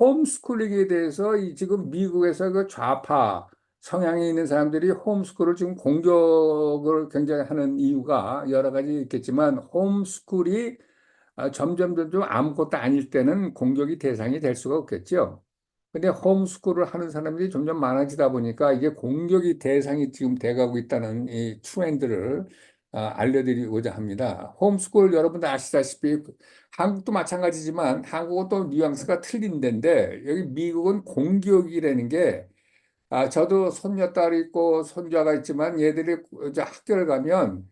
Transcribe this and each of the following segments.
홈스쿨링에 대해서 지금 미국에서 그 좌파 성향이 있는 사람들이 홈스쿨을 지금 공격을 굉장히 하는 이유가 여러 가지 있겠지만, 홈스쿨이 점점 아무것도 아닐 때는 공격이 대상이 될 수가 없겠죠. 근데 홈스쿨을 하는 사람들이 점점 많아지다 보니까 이게 공격이 대상이 지금 돼가고 있다는 이 트렌드를 알려드리고자 합니다. 홈스쿨 여러분들 아시다시피 한국도 마찬가지지만 한국은 또 뉘앙스가 틀린 데인데, 여기 미국은 공격이라는 게, 저도 손녀딸이 있고 손자가 있지만 얘들이 이제 학교를 가면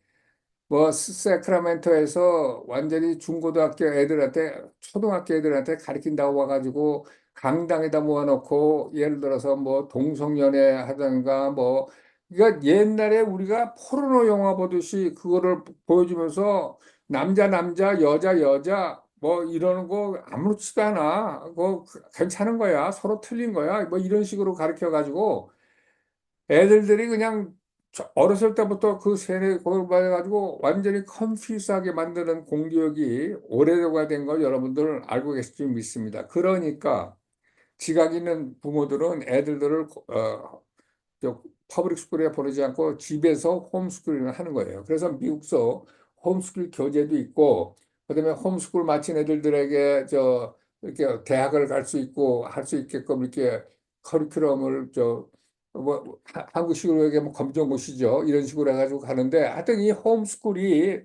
뭐 세크라멘토에서 완전히 중고등학교 애들한테 초등학교 애들한테 가르친다고 와가지고 강당에다 모아놓고, 예를 들어서 뭐 동성연애 하던가 뭐, 그러니까 옛날에 우리가 포르노 영화 보듯이 그거를 보여주면서 남자 남자 여자 여자 뭐 이러는 거 아무렇지도 않아, 그거 괜찮은 거야, 서로 틀린 거야, 뭐 이런 식으로 가르쳐 가지고 애들들이 그냥 어렸을 때부터 그 세뇌 그걸 받아가지고 완전히 컨퓨스하게 만드는 공격이 오래도가 된 걸 여러분들 알고 계실 줄 믿습니다. 그러니까 지각 있는 부모들은 애들들을 저 퍼블릭 스쿨에 보내지 않고 집에서 홈스쿨링을 하는 거예요. 그래서 미국서 홈스쿨 교재도 있고, 그다음에 홈스쿨 마친 애들들에게 이렇게 대학을 갈 수 있고 할 수 있게끔 이렇게 커리큘럼을 한국식으로 얘기하면 검정고시죠. 이런 식으로 해가지고 가는데, 하여튼 이 홈스쿨이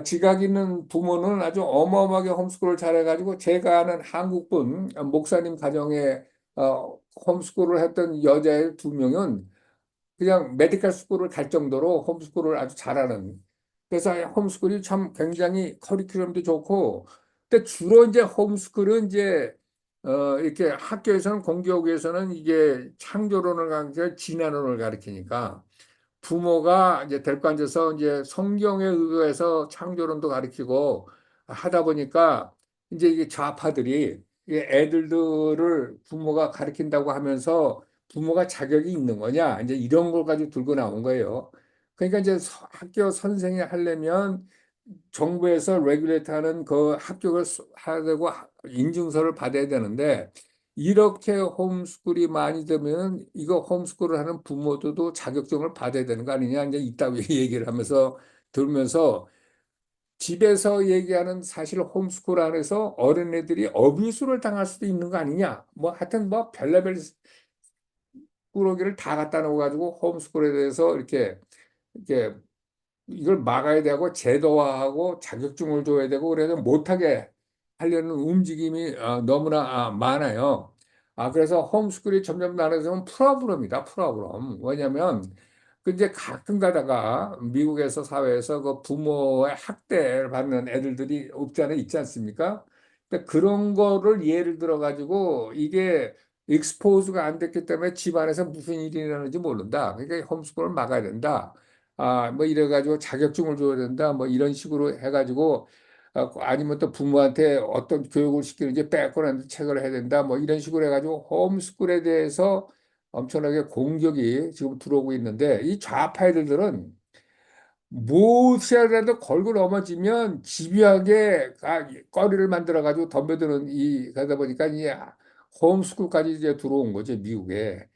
지각 있는 부모는 아주 어마어마하게 홈스쿨을 잘해가지고, 제가 아는 한국분 목사님 가정에 홈스쿨을 했던 여자 두 명은 그냥 메디컬 스쿨을 갈 정도로 홈스쿨을 아주 잘하는. 그래서 홈스쿨이 참 굉장히 커리큘럼도 좋고, 근데 주로 이제 홈스쿨은 이제 이렇게 학교에서는 공교육에서는 이게 창조론을 가르쳐 진화론을 가르치니까, 부모가 이제 데리고 앉아서 이제 성경에 의거해서 창조론도 가르치고 하다 보니까, 이제 이게 좌파들이 이 애들들을 부모가 가르친다고 하면서 부모가 자격이 있는 거냐, 이제 이런 걸 가지고 들고 나온 거예요. 그러니까 이제 학교 선생이 하려면 정부에서 레귤레이트 하는 그 합격을 하고 인증서를 받아야 되는데, 이렇게 홈스쿨이 많이 되면 이거 홈스쿨을 하는 부모들도 자격증을 받아야 되는 거 아니냐, 이제 이따위 얘기를 하면서 들으면서, 집에서 얘기하는 사실 홈스쿨 안에서 어린애들이 어뷰스를 당할 수도 있는 거 아니냐, 뭐 하여튼 뭐 별의별 꾸러기를 다 갖다 놓아가지고 홈스쿨에 대해서 이렇게 이걸 막아야 되고 제도화하고 자격증을 줘야 되고 그래서 못하게 하려는 움직임이 너무나 많아요. 그래서 홈스쿨이 점점 나눠지면 프로브럼이다, 프로브럼. 왜냐면 그 이제 가끔 가다가 미국에서 사회에서 그 부모의 학대를 받는 애들들이 없지 않아 있지 않습니까? 근데 그런 거를 예를 들어 가지고 이게 익스포즈가 안 됐기 때문에 집안에서 무슨 일이 일어나는지 모른다. 그러니까 홈스쿨을 막아야 된다. 뭐 이래가지고 자격증을 줘야 된다. 뭐 이런 식으로 해가지고, 아니면 또 부모한테 어떤 교육을 시키는지 백그라운드 체크를 해야 된다. 뭐 이런 식으로 해가지고 홈스쿨에 대해서 엄청나게 공격이 지금 들어오고 있는데, 이 좌파 애들은 무엇이라도 걸고 넘어지면 집요하게 거리를 만들어가지고 덤벼드는 가다 보니까 이 홈스쿨까지 이제 들어온 거죠, 미국에.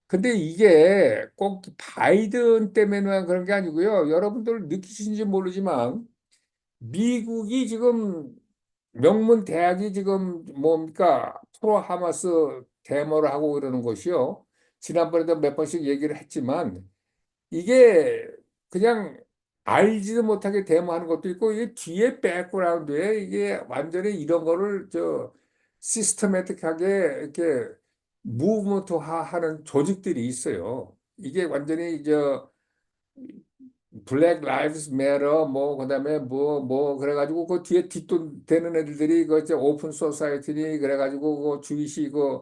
근데 이게 꼭 바이든 때문에만 그런 게 아니고요. 여러분들 느끼시는지 모르지만 미국이 지금 명문 대학이 지금 뭡니까? 프로 하마스 데모를 하고 그러는 것이요. 지난번에도 몇 번씩 얘기를 했지만 이게 그냥 알지도 못하게 데모하는 것도 있고, 이게 뒤에 백그라운드에 이게 완전히 이런 거를 시스테매틱하게 이렇게 무브먼트화하는 조직들이 있어요. 이게 완전히 블랙 라이브스 매터 뭐 그다음에 뭐 그래가지고 그 뒤에 뒷돈 되는 애들이 그 이제 오픈 소사이티니 그래가지고 그 주이시 그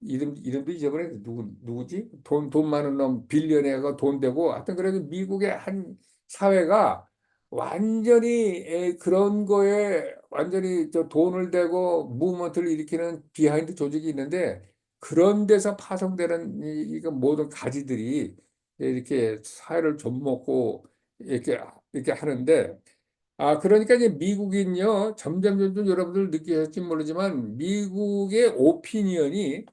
이름도 잊어버렸네. 누구지? 돈 많은 놈, 빌리언에가 돈 되고. 하여튼 그래도 미국의 한 사회가 완전히 그런 거에 완전히 돈을 대고 무브먼트를 일으키는 비하인드 조직이 있는데, 그런 데서 파송되는 이거 모든 가지들이 이렇게 사회를 좀먹고 이렇게 하는데, 그러니까 이제 미국인요, 점점 여러분들 느끼셨지 모르지만, 미국의 오피니언이,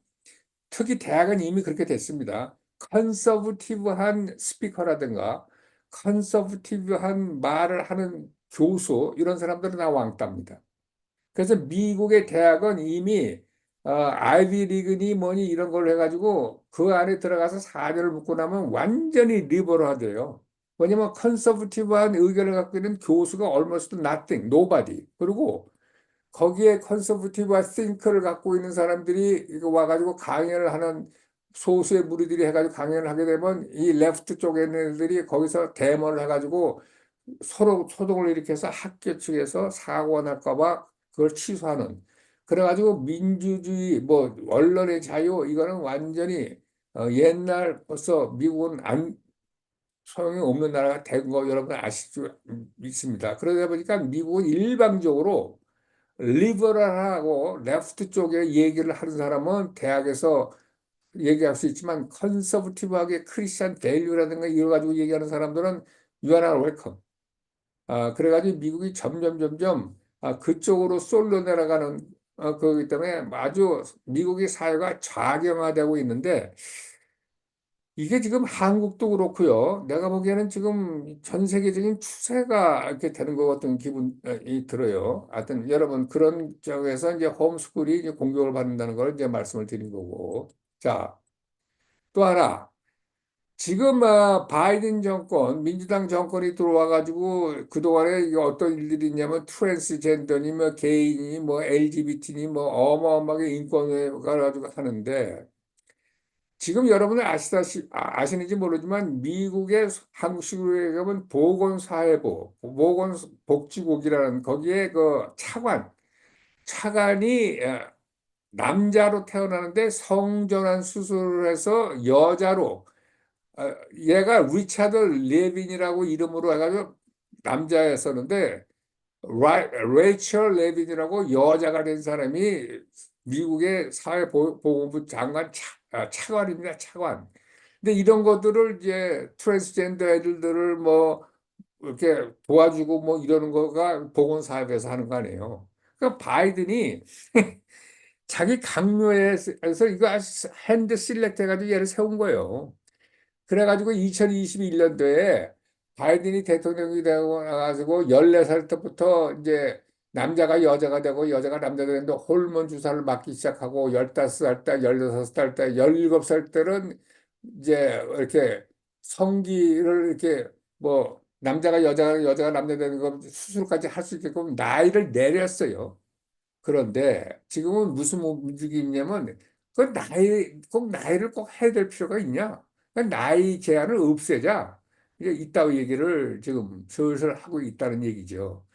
특히 대학은 이미 그렇게 됐습니다. 컨서브티브한 스피커라든가, 컨서브티브한 말을 하는 교수, 이런 사람들은 다 왕따입니다. 그래서 미국의 대학은 이미 아이비 리그니 뭐니 이런 걸 해가지고 그 안에 들어가서 4년을 묵고 나면 완전히 리버럴하대요. 왜냐면 컨서버티브한 의견을 갖고 있는 교수가 almost nothing, nobody. 그리고 거기에 컨서버티브한 싱크를 갖고 있는 사람들이 이거 와가지고 강연을 하는 소수의 무리들이 해가지고 강연을 하게 되면 이 레프트 쪽에 있는 애들이 거기서 데모를 해가지고 서로 소동을 일으켜서 학교 측에서 사고가 날까 봐 그걸 취소하는. 그래가지고 민주주의, 뭐, 언론의 자유, 이거는 완전히 옛날 벌써 미국은 소용이 없는 나라가 된 거 여러분 아실 수 있습니다. 그러다 보니까 미국은 일방적으로 리버럴하고 레프트 쪽에 얘기를 하는 사람은 대학에서 얘기할 수 있지만 컨서브티브하게 크리스찬 밸류라든가 이걸 가지고 얘기하는 사람들은 you are not welcome. 그래가지고 미국이 점점 그쪽으로 쏠려 내려가는 거기 때문에 아주 미국의 사회가 좌경화되고 있는데 이게 지금 한국도 그렇고요. 내가 보기에는 지금 전 세계적인 추세가 이렇게 되는 것 같은 기분이 들어요. 하여튼 여러분 그런 쪽에서 이제 홈스쿨이 이제 공격을 받는다는 걸 이제 말씀을 드린 거고. 자, 또 하나. 지금 바이든 정권, 민주당 정권이 들어와가지고 그동안에 이게 어떤 일들이 있냐면 트랜스젠더니 뭐 게이니 뭐 LGBT니 뭐 어마어마하게 인권을 가지고 하는데 지금 여러분들 아시는지 모르지만 미국의 한국식으로 얘기하면 보건사회부, 보건복지국이라는 거기에 그 차관이 남자로 태어나는데 성전환 수술을 해서 여자로 얘가 리차드 레빈이라고 이름으로 해가지고 남자였었는데 레이첼 레빈이라고 여자가 된 사람이 미국의 사회보건부 장관 차관입니다. 차관. 근데 이런 것들을 이제 트랜스젠더 애들을 뭐 이렇게 도와주고 뭐 이러는 거가 보건사업에서 하는 거 아니에요. 그러니까 바이든이 자기 강요해서 이거 핸드 실렉트 해가지고 얘를 세운 거예요. 그래가지고 2021년도에 바이든이 대통령이 되고 나가지고 14살 때부터 이제 남자가 여자가 되고 여자가 남자가 되는데 호르몬 주사를 맞기 시작하고 15살 때, 16살 때, 17살 때는 이제 이렇게 성기를 이렇게 뭐 남자가 여자가 남자 되는 거 수술까지 할 수 있게끔 나이를 내렸어요. 그런데 지금은 무슨 움직임이냐면 꼭 나이를 꼭 해야 될 필요가 있냐? 나이 제한을 없애자. 이제 이따위 얘기를 지금 슬슬 하고 있다는 얘기죠.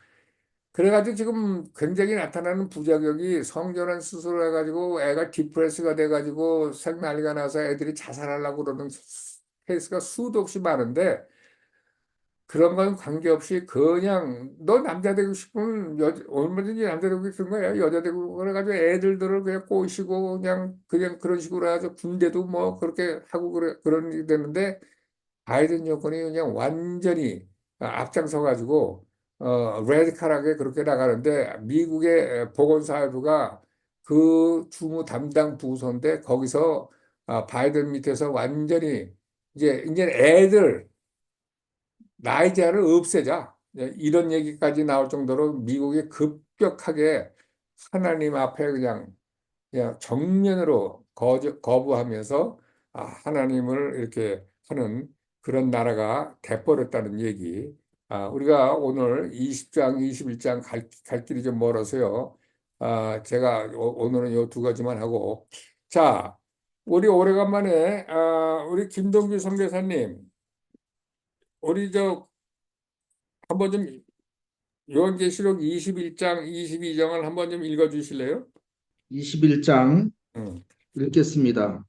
그래가지고 지금 굉장히 나타나는 부작용이 성전환 수술을 해가지고 애가 디프레스가 돼가지고 생난리가 나서 애들이 자살하려고 그러는 케이스가 수도 없이 많은데 그런 건 관계없이 그냥 너 남자 되고 싶으면 얼마든지 남자 되고 싶은 거야. 여자 되고 그래가지고 애들들을 그냥 꼬시고 그냥 그런 식으로 해서 군대도 뭐 그렇게 하고 그런 일이 되는데 바이든 정권이 그냥 완전히 앞장서 가지고 레디칼하게 그렇게 나가는데 미국의 보건사회부가 그 주무 담당 부서인데 거기서 바이든 밑에서 완전히 이제 애들 나이 제한을 없애자. 이런 얘기까지 나올 정도로 미국이 급격하게 하나님 앞에 그냥 정면으로 거부하면서 하나님을 이렇게 하는 그런 나라가 돼버렸다는 얘기. 우리가 오늘 20장, 21장 갈 길이 좀 멀어서요. 제가 오늘은 요 두 가지만 하고. 자, 우리 오래간만에, 우리 김동규 선교사님, 우리 한번 좀 요한계시록 21장, 22장을 한번 좀 읽어 주실래요? 21장 응. 읽겠습니다.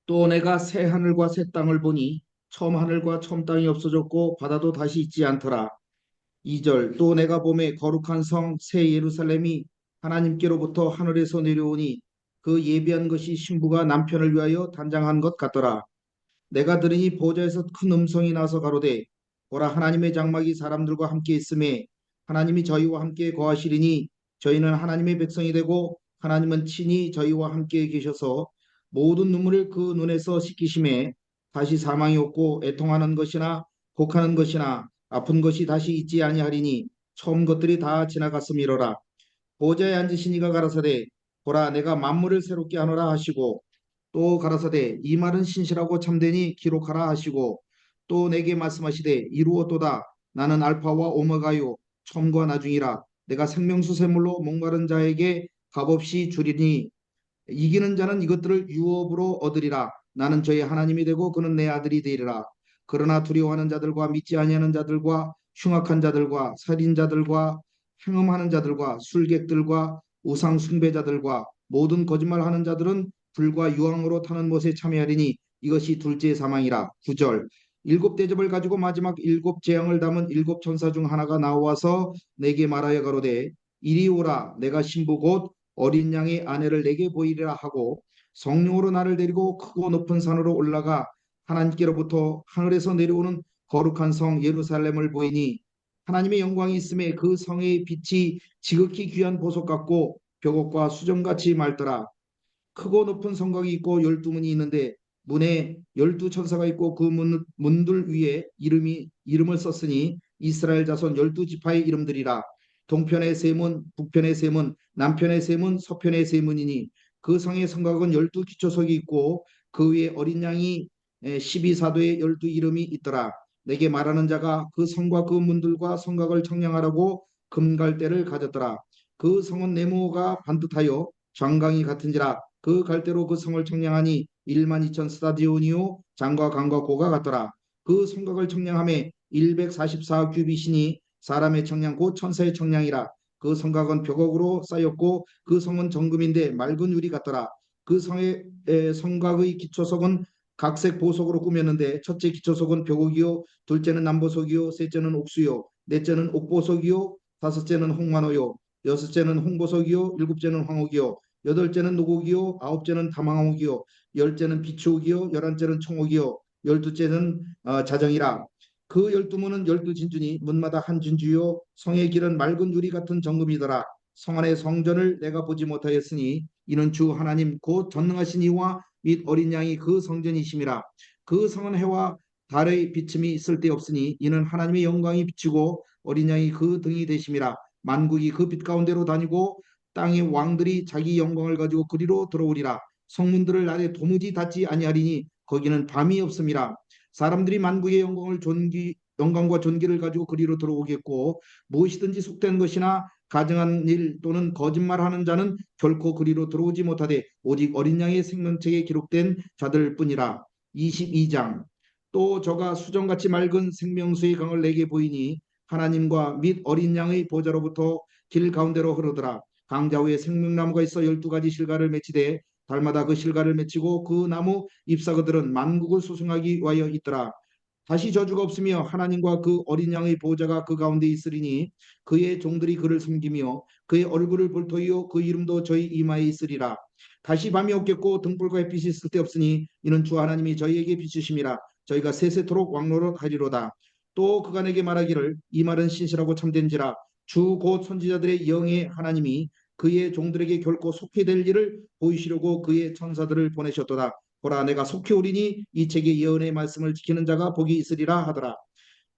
또 내가 새 하늘과 새 땅을 보니 처음 하늘과 처음 땅이 없어졌고 바다도 다시 있지 않더라. 2절 또 내가 보매 거룩한 성 새 예루살렘이 하나님께로부터 하늘에서 내려오니 그 예비한 것이 신부가 남편을 위하여 단장한 것 같더라. 내가 들으니 보좌에서 큰 음성이 나서 가로되 보라 하나님의 장막이 사람들과 함께 있음에 하나님이 저희와 함께 거하시리니 저희는 하나님의 백성이 되고 하나님은 친히 저희와 함께 계셔서 모든 눈물을 그 눈에서 씻기심에 다시 사망이 없고 애통하는 것이나 곡하는 것이나 아픈 것이 다시 있지 아니하리니 처음 것들이 다 지나갔음이로라. 보좌에 앉으신 이가 가라사대 보라 내가 만물을 새롭게 하노라 하시고 또 가라사대 이 말은 신실하고 참되니 기록하라 하시고 또 내게 말씀하시되 이루었도다 나는 알파와 오메가요 처음과 나중이라 내가 생명수 샘물로 목마른 자에게 값없이 주리니 이기는 자는 이것들을 유업으로 얻으리라. 나는 저희 하나님이 되고 그는 내 아들이 되리라. 그러나 두려워하는 자들과 믿지 아니하는 자들과 흉악한 자들과 살인자들과 행음하는 자들과 술객들과 우상 숭배자들과 모든 거짓말하는 자들은 불과 유황으로 타는 못에 참여하리니 이것이 둘째 사망이라. 9절 일곱 대접을 가지고 마지막 일곱 재앙을 담은 일곱 천사 중 하나가 나와서 내게 말하여 가로되 이리 오라 내가 신부 곧 어린 양의 아내를 내게 보이리라 하고 성령으로 나를 데리고 크고 높은 산으로 올라가 하나님께로부터 하늘에서 내려오는 거룩한 성 예루살렘을 보이니 하나님의 영광이 있음에 그 성의 빛이 지극히 귀한 보석 같고 벽옥과 수정같이 맑더라. 크고 높은 성곽이 있고 12문이 있는데 문에 12천사가 있고 그 문들 위에 이름을 썼으니 이스라엘 자손 12지파의 이름들이라. 동편의 세 문, 북편의 세 문, 남편의 세 문, 서편의 세 문이니 그 성의 성곽은 12기초석이 있고 그 위에 어린 양이 12사도의 12이름이 있더라. 내게 말하는 자가 그 성과 그 문들과 성곽을 청량하라고 금갈대를 가졌더라. 그 성은 네모가 반듯하여 장강이 같은지라 그 갈대로 그 성을 청량하니 1만 2천 스타디오니오 장과 강과 고가 같더라. 그 성곽을 청량함에 144 규빗이니 사람의 청량 곧 천사의 청량이라. 그 성곽은 벽옥으로 쌓였고 그 성은 정금인데 맑은 유리 같더라. 그 성의 성곽의 기초석은 각색 보석으로 꾸몄는데 첫째 기초석은 벽옥이요 둘째는 남보석이요 셋째는 옥수요 넷째는 옥보석이요 다섯째는 홍만호요 여섯째는 홍보석이요 일곱째는 황옥이요 여덟째는 노곡이요 아홉째는 담황옥이요 열째는 비추옥이요 열한째는 청옥이요 열두째는 자정이라. 그 12문은 12진주니 문마다 한 진주요 성의 길은 맑은 유리 같은 정금이더라. 성 안의 성전을 내가 보지 못하였으니 이는 주 하나님 곧 전능하신 이와 및 어린 양이 그 성전이심이라. 그 성은 해와 달의 비침이 쓸데없으니 이는 하나님의 영광이 비치고 어린 양이 그 등이 되심이라. 만국이 그 빛 가운데로 다니고 땅의 왕들이 자기 영광을 가지고 그리로 들어오리라. 성문들을 날에 도무지 닫지 아니하리니 거기는 밤이 없음이라. 사람들이 만국의 영광과 존귀를 가지고 그리로 들어오겠고 무엇이든지 속된 것이나 가증한 일 또는 거짓말하는 자는 결코 그리로 들어오지 못하되 오직 어린 양의 생명책에 기록된 자들뿐이라. 22장 또 저가 수정같이 맑은 생명수의 강을 내게 보이니 하나님과 및 어린 양의 보좌로부터 길 가운데로 흐르더라. 강좌 위에 생명나무가 있어 12가지 실과를 맺히되 달마다 그 실과를 맺히고 그 나무 잎사귀들은 만국을 소생하기 위하여 있더라. 다시 저주가 없으며 하나님과 그 어린 양의 보호자가 그 가운데 있으리니 그의 종들이 그를 섬기며 그의 얼굴을 볼 터이요 그 이름도 저희 이마에 있으리라. 다시 밤이 없겠고 등불과 햇빛이 쓸데없으니 이는 주 하나님이 저희에게 비추심이라. 저희가 세세토록 왕노릇 하리로다. 또 그가 내게 말하기를 이 말은 신실하고 참된지라. 주 곧 선지자들의 영의 하나님이 그의 종들에게 결코 속히 될 일을 보이시려고 그의 천사들을 보내셨도다. 보라 내가 속히 오리니 이 책의 예언의 말씀을 지키는 자가 복이 있으리라 하더라.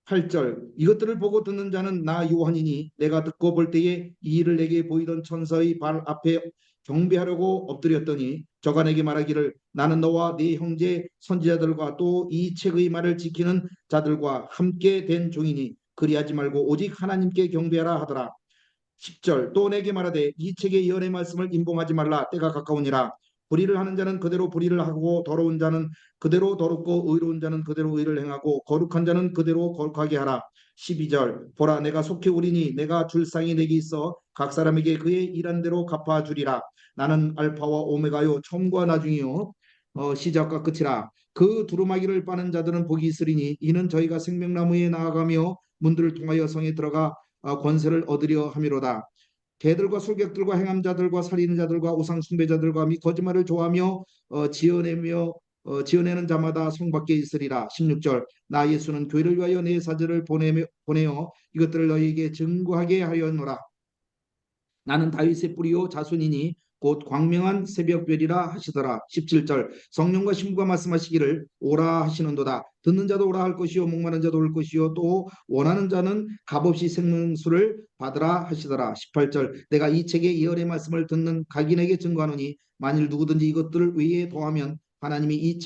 8절 이것들을 보고 듣는 자는 나 요한이니 내가 듣고 볼 때에 이 일을 내게 보이던 천사의 발 앞에 경배하려고 엎드렸더니 저가 내게 말하기를 나는 너와 네 형제 선지자들과 또 이 책의 말을 지키는 자들과 함께 된 종이니 그리하지 말고 오직 하나님께 경배하라 하더라. 10절 또 내게 말하되 이 책의 예언의 말씀을 임봉하지 말라 때가 가까우니라. 불의를 하는 자는 그대로 불의를 하고 더러운 자는 그대로 더럽고 의로운 자는 그대로 의를 행하고 거룩한 자는 그대로 거룩하게 하라. 12절 보라 내가 속히 오리니 내가 줄 상이 내게 있어 각 사람에게 그의 일한 대로 갚아주리라. 나는 알파와 오메가요 처음과 나중이요 시작과 끝이라. 그 두루마기를 빠는 자들은 복이 있으리니 이는 저희가 생명나무에 나아가며 문들을 통하여 성에 들어가 권세를 얻으려 함이로다. 개들과 술객들과 행함자들과 살인자들과 우상 숭배자들과 및 거짓말을 좋아하며 지어내며 지어내는 자마다 성 밖에 있으리라. 16절 나 예수는 교회를 위하여 내 사절을 보내어 이것들을 너희에게 증거하게 하였노라. 나는 다윗의 뿌리요 자손이니 곧 광명한 새벽별이라 하시더라. 17절 성령과 신부가 말씀하시기를 오라 하시는도다. 듣는 자도 오라 할 것이요 목마른 자도 올 것이요 또 원하는 자는 값없이 생명수를 받으라 하시더라. 18절 내가 이 책의 예언의 말씀을 듣는 각인에게 증거하노니 만일 누구든지 이것들을 의에 더하면 하나님이 이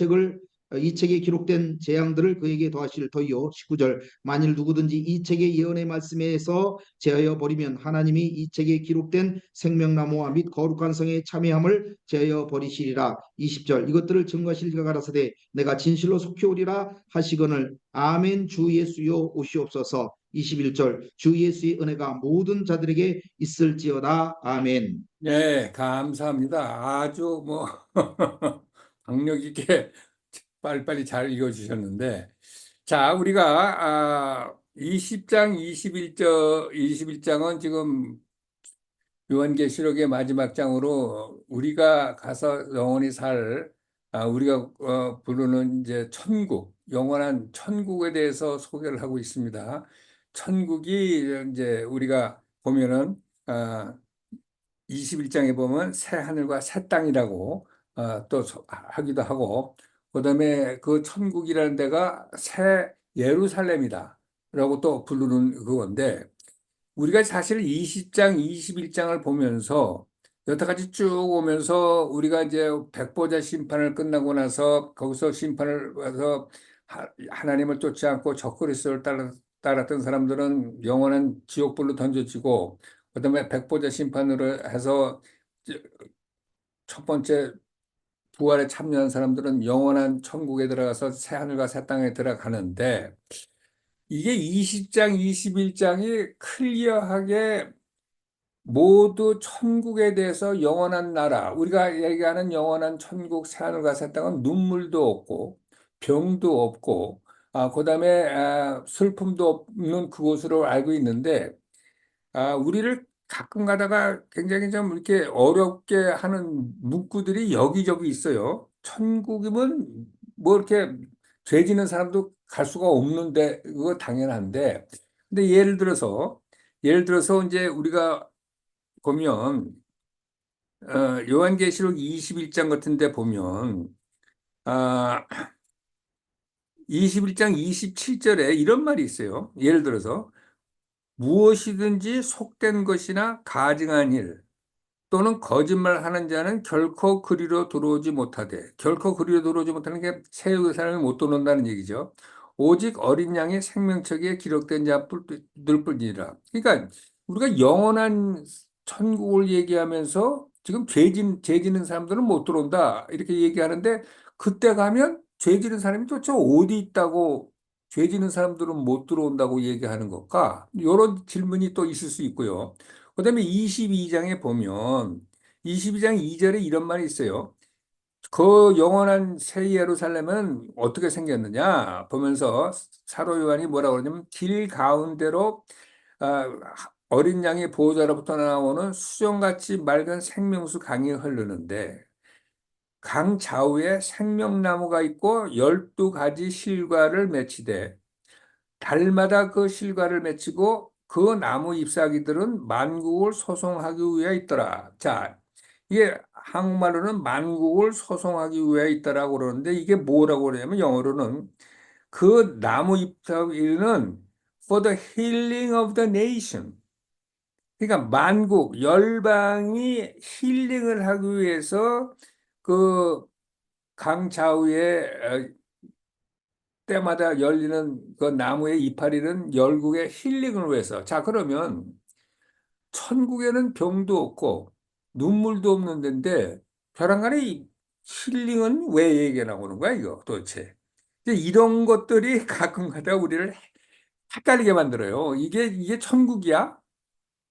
책에 기록된 재앙들을 그에게 더하실 터이요. 19절 만일 누구든지 이 책의 예언의 말씀에서 제하여 버리면 하나님이 이 책에 기록된 생명나무와 및 거룩한 성의 참여함을 제하여 버리시리라. 20절 이것들을 증거하실 자가 가라사대 내가 진실로 속히 오리라 하시거늘 아멘 주 예수여 오시옵소서. 21절 주 예수의 은혜가 모든 자들에게 있을지어다. 아멘. 네, 감사합니다. 아주 뭐 박력 있게 빨리빨리 잘 읽어주셨는데, 자, 우리가 20장, 21장은 지금 요한계시록의 마지막 장으로 우리가 가서 영원히 우리가 부르는 이제 천국, 영원한 천국에 대해서 소개를 하고 있습니다. 천국이 이제 우리가 보면은 21장에 보면 새 하늘과 새 땅이라고 또 하기도 하고, 그다음에 그 천국이라는 데가 새 예루살렘이다 라고 또 부르는 그건데, 우리가 사실 20장, 21장을 보면서 여태까지 쭉 오면서 우리가 이제 백보자 심판을 끝나고 나서 거기서 심판을 와서 하나님을 쫓지 않고 적그리스도를 따랐던 사람들은 영원한 지옥불로 던져지고, 그다음에 백보자 심판으로 해서 첫 번째 부활에 참여한 사람들은 영원한 천국에 들어가서 새 하늘과 새 땅에 들어가는데, 이게 20장, 21장이 클리어하게 모두 천국에 대해서 영원한 나라, 우리가 얘기하는 영원한 천국, 새하늘과 새 땅은 눈물도 없고 병도 없고 그다음에 슬픔도 없는 그곳으로 알고 있는데, 우리를 가끔 가다가 굉장히 좀 이렇게 어렵게 하는 문구들이 여기저기 있어요. 천국이면 뭐 이렇게 죄 짓는 사람도 갈 수가 없는데 그거 당연한데, 근데 예를 들어서 이제 우리가 보면 요한계시록 21장 같은 데 보면 아 21장 27절에 이런 말이 있어요. 예를 들어서 무엇이든지 속된 것이나 가증한 일 또는 거짓말하는 자는 결코 그리로 들어오지 못하되, 결코 그리로 들어오지 못하는 게 새 사람이 못 들어온다는 얘기죠. 오직 어린 양의 생명冊에 기록된 자들 뿐이라. 그러니까 우리가 영원한 천국을 얘기하면서 지금 죄 지는 사람들은 못 들어온다 이렇게 얘기하는데, 그때 가면 죄 지는 사람이 도대체 어디 있다고 죄 지는 사람들은 못 들어온다고 얘기하는 걸까? 이런 질문이 또 있을 수 있고요. 그다음에 22장에 보면 22장 2절에 이런 말이 있어요. 그 영원한 새 예루살렘은 어떻게 생겼느냐 보면서 사도 요한이 뭐라고 그러냐면 길 가운데로 아, 어린 양의 보호자로부터 나오는 수정같이 맑은 생명수 강이 흐르는데, 강 좌우에 생명나무가 있고 12가지 실과를 맺히되 달마다 그 실과를 맺히고 그 나무 잎사귀들은 만국을 소송하기 위해 있더라. 자, 이게 한국말로는 만국을 소송하기 위해 있더라고 그러는데, 이게 뭐라고 그러냐면 영어로는 그 나무 잎사귀는 for the healing of the nation. 그러니까 만국, 열방이 힐링을 하기 위해서 그 강 좌우에 때마다 열리는 그 나무의 이파리는 열국의 힐링을 위해서. 자, 그러면 천국에는 병도 없고 눈물도 없는 데인데 벼랑간에 이 힐링은 왜 얘기가 나오는 거야, 이거 도대체? 이제 이런 것들이 가끔가다 우리를 헷갈리게 만들어요. 이게 천국이야?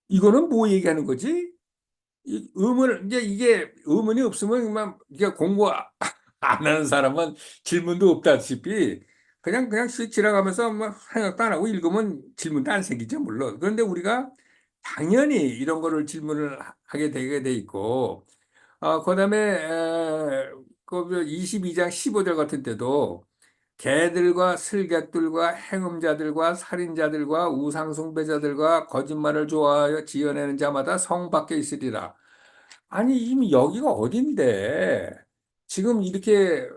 이거는 뭐 얘기하는 거지? 이게 의문이 없으면 그만 이게 공부 안 하는 사람은 질문도 없다시피 그냥 쓱 지나가면서 뭐 생각도 안 하고 읽으면 질문도 안 생기죠, 물론. 그런데 우리가 당연히 이런 거를 질문을 하게 되게 돼 있고, 그다음에 그 22장 15절 같은 때도 개들과 슬객들과 행음자들과 살인자들과 우상숭배자들과 거짓말을 좋아하여 지어내는 자마다 성 밖에 있으리라. 아니, 이미 여기가 어딘데? 지금 이렇게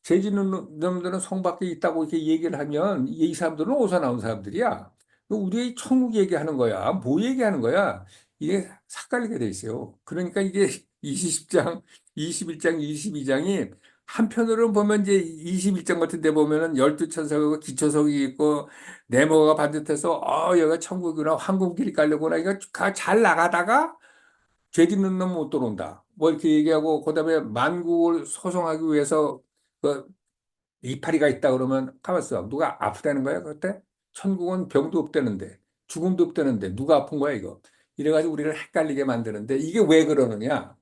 죄 짓는 놈들은 성 밖에 있다고 이렇게 얘기를 하면 이 사람들은 어디서 나온 사람들이야? 우리 천국 얘기하는 거야. 뭐 얘기하는 거야? 이게 삭갈리게 돼 있어요. 그러니까 이게 20장, 21장, 22장이 한편으로는 보면 이제 21장 같은 데 보면은 12천사가 기초석이 있고 네모가 반듯해서 여기가 천국이구나 황금길이 깔려구나 이거 잘 나가다가 죄 짓는 놈 못 들어온다. 뭐 이렇게 얘기하고 그다음에 만국을 소송하기 위해서 그 이파리가 있다 그러면 가만 있어. 누가 아프다는 거야 그때? 천국은 병도 없다는데 죽음도 없다는데 누가 아픈 거야 이거? 이래가지고 우리를 헷갈리게 만드는데 이게 왜 그러느냐?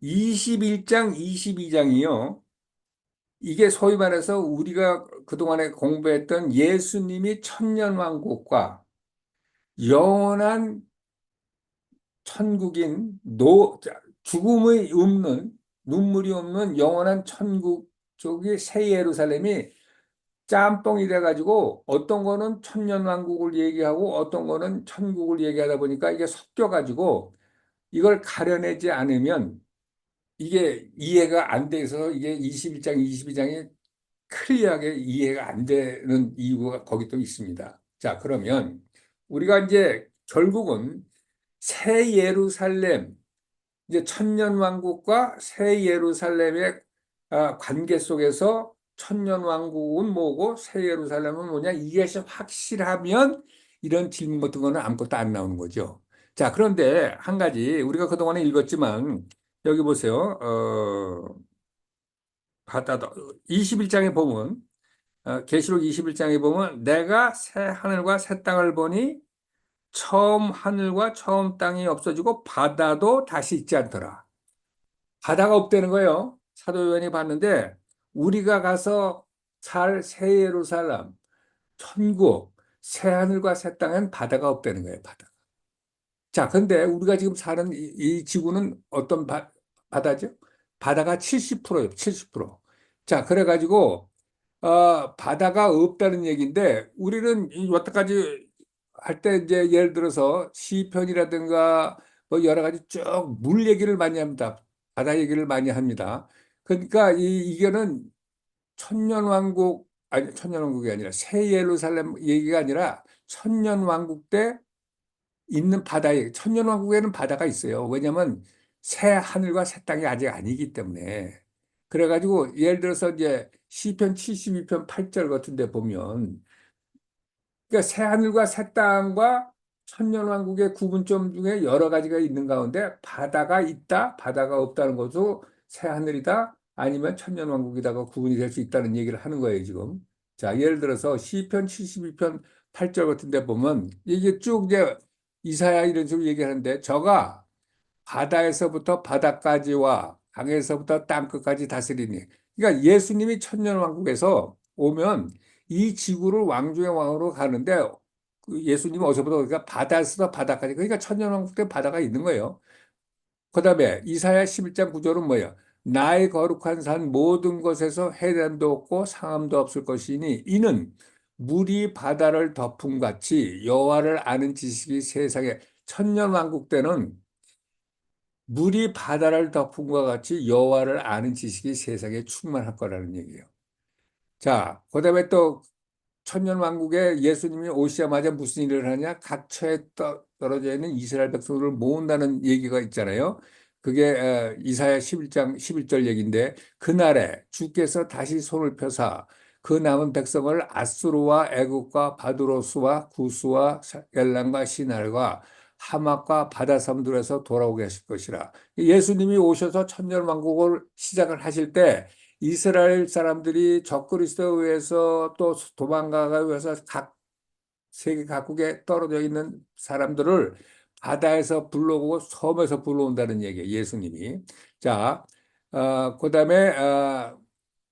21장, 22장이요. 이게 소위 말해서 우리가 그동안에 공부했던 예수님이 천년왕국과 영원한 천국인 죽음의 없는 눈물이 없는 영원한 천국 쪽이 새 예루살렘이 짬뽕이 돼가지고 어떤 거는 천년왕국을 얘기하고 어떤 거는 천국을 얘기하다 보니까 이게 섞여가지고 이걸 가려내지 않으면 이게 이해가 안 돼서 이게 21장, 22장이 클리어하게 이해가 안 되는 이유가 거기 또 있습니다. 자, 그러면 우리가 이제 결국은 새 예루살렘 이제 천년왕국과 새 예루살렘의 관계 속에서 천년왕국은 뭐고 새 예루살렘은 뭐냐 이게 확실하면 이런 질문 같은 거는 아무것도 안 나오는 거죠. 자, 그런데 한 가지 우리가 그동안에 읽었지만 여기 보세요. 갖다가 21장에 보면 계시록 21장에 보면 내가 새 하늘과 새 땅을 보니 처음 하늘과 처음 땅이 없어지고 바다도 다시 있지 않더라. 바다가 없다는 거예요. 사도 요한이 봤는데 우리가 가서 살 새 예루살렘, 천국, 새 하늘과 새 땅엔 바다가 없다는 거예요. 바다. 자, 근데 우리가 지금 사는 이 지구는 어떤 바다죠? 바다가 70%예요. 70%. 자, 그래가지고 바다가 없다는 얘기인데 우리는 여태까지 할 때 이제 예를 들어서 시편이라든가 뭐 여러 가지 쭉 물 얘기를 많이 합니다. 바다 얘기를 많이 합니다. 그러니까 이거는 천년왕국 아니 천년왕국이 아니라 새 예루살렘 얘기가 아니라 천년왕국 때 있는 바다에 천년왕국에는 바다가 있어요. 왜냐하면 새 하늘과 새 땅이 아직 아니기 때문에. 그래가지고 예를 들어서 이제 시편 72편 8절 같은 데 보면 그러니까 새 하늘과 새 땅과 천년왕국의 구분점 중에 여러 가지가 있는 가운데 바다가 있다, 바다가 없다는 것도 새 하늘이다, 아니면 천년왕국이다가 구분이 될 수 있다는 얘기를 하는 거예요, 지금. 자, 예를 들어서 시편 72편 8절 같은 데 보면 이게 쭉 이제 이사야 이런 식으로 얘기하는데 저가 바다에서부터 바다까지와 강에서부터 땅끝까지 다스리니. 그러니까 예수님이 천년왕국에서 오면 이 지구를 왕중의 왕으로 가는데 그 예수님은 어디서부터 그러니까 바다에서 바다까지 그러니까 천년왕국 때 바다가 있는 거예요. 그다음에 이사야 11장 9절은 뭐예요? 나의 거룩한 산 모든 것에서 해담도 없고 상함도 없을 것이니 이는 물이 바다를 덮음 같이 여호와를 아는 지식이 세상에 천년왕국 때는 물이 바다를 덮음과 같이 여호와를 아는 지식이 세상에 충만할 거라는 얘기예요. 자, 그다음에 또 천년왕국에 예수님이 오시자마자 무슨 일을 하냐? 각처에 떨어져 있는 이스라엘 백성들을 모은다는 얘기가 있잖아요. 그게 이사야 11장 11절 얘기인데 그날에 주께서 다시 손을 펴사 그 남은 백성을 아수르와 애굽과 바드로스와 구스와 엘람과 시날과 하맛과 바다섬들에서 돌아오게 하실 것이라. 예수님이 오셔서 천년왕국을 시작을 하실 때 이스라엘 사람들이 적그리스도에 의해서 또 도망가기 위해서 각 세계 각국에 떨어져 있는 사람들을 바다에서 불러오고 섬에서 불러온다는 얘기예요. 예수님이. 자, 그다음에